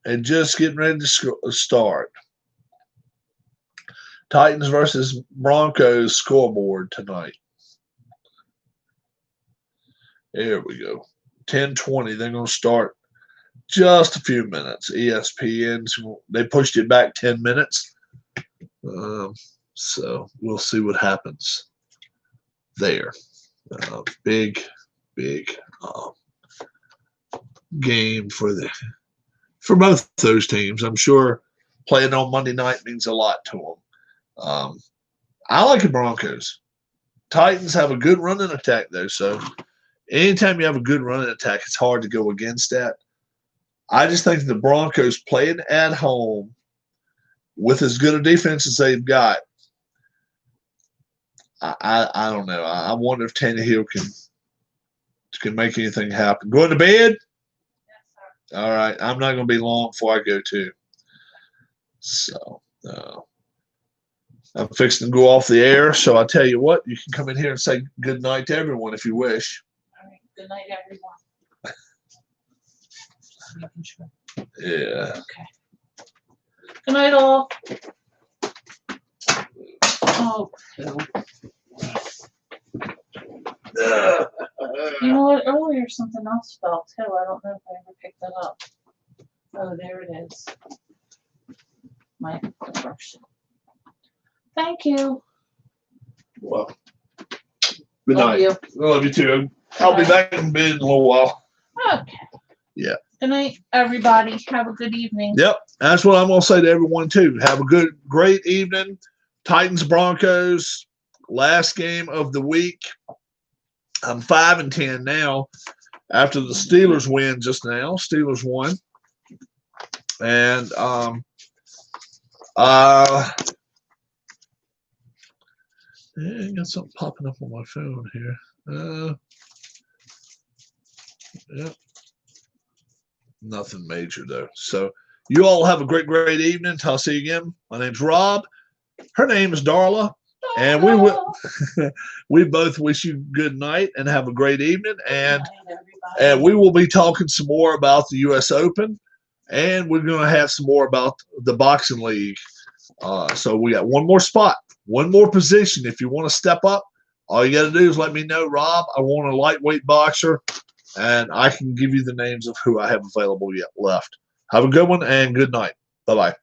Speaker 1: And just getting ready to start. Titans versus Broncos scoreboard tonight. There we go. 10:20. They're going to start just a few minutes. ESPN, they pushed it back 10 minutes. So we'll see what happens there. Big game for both those teams. I'm sure playing on Monday night means a lot to them. I like the Broncos. Titans have a good running attack, though. So anytime you have a good running attack, it's hard to go against that. I just think the Broncos playing at home with as good a defense as they've got, I don't know. I wonder if Tannehill can make anything happen. Going to bed?
Speaker 2: Yes, sir.
Speaker 1: All right. I'm not going to be long before I go to. So I'm fixing to go off the air. So I tell you what, you can come in here and say good night to everyone if you wish.
Speaker 2: All right. Good night, everyone. Making sure.
Speaker 1: Yeah.
Speaker 2: Okay. Good night, all. Oh, poo. You know what? Earlier something else fell too. I don't know if I ever picked it up. Oh, there it is. My brush. Thank you.
Speaker 1: Well, good
Speaker 2: Love
Speaker 1: night.
Speaker 2: you.
Speaker 1: I love you too. I'll be back in bed in a little while.
Speaker 2: Okay.
Speaker 1: Yeah.
Speaker 2: Good night, everybody. Have a good evening.
Speaker 1: Yep. That's what I'm going to say to everyone, too. Have a great evening. Titans, Broncos, last game of the week. I'm 5-10 now after the Steelers win just now. Steelers won. And I got something popping up on my phone here. Yep. Nothing major, though. So you all have a great evening. Until I see you again. My name's Rob. Her name is Darla. And we both wish you good night and have a great evening. And we will be talking some more about the U.S. Open. And we're going to have some more about the boxing league. So we got one more spot, one more position. If you want to step up, all you got to do is let me know, Rob. I want a lightweight boxer. And I can give you the names of who I have available yet left. Have a good one and good night. Bye-bye.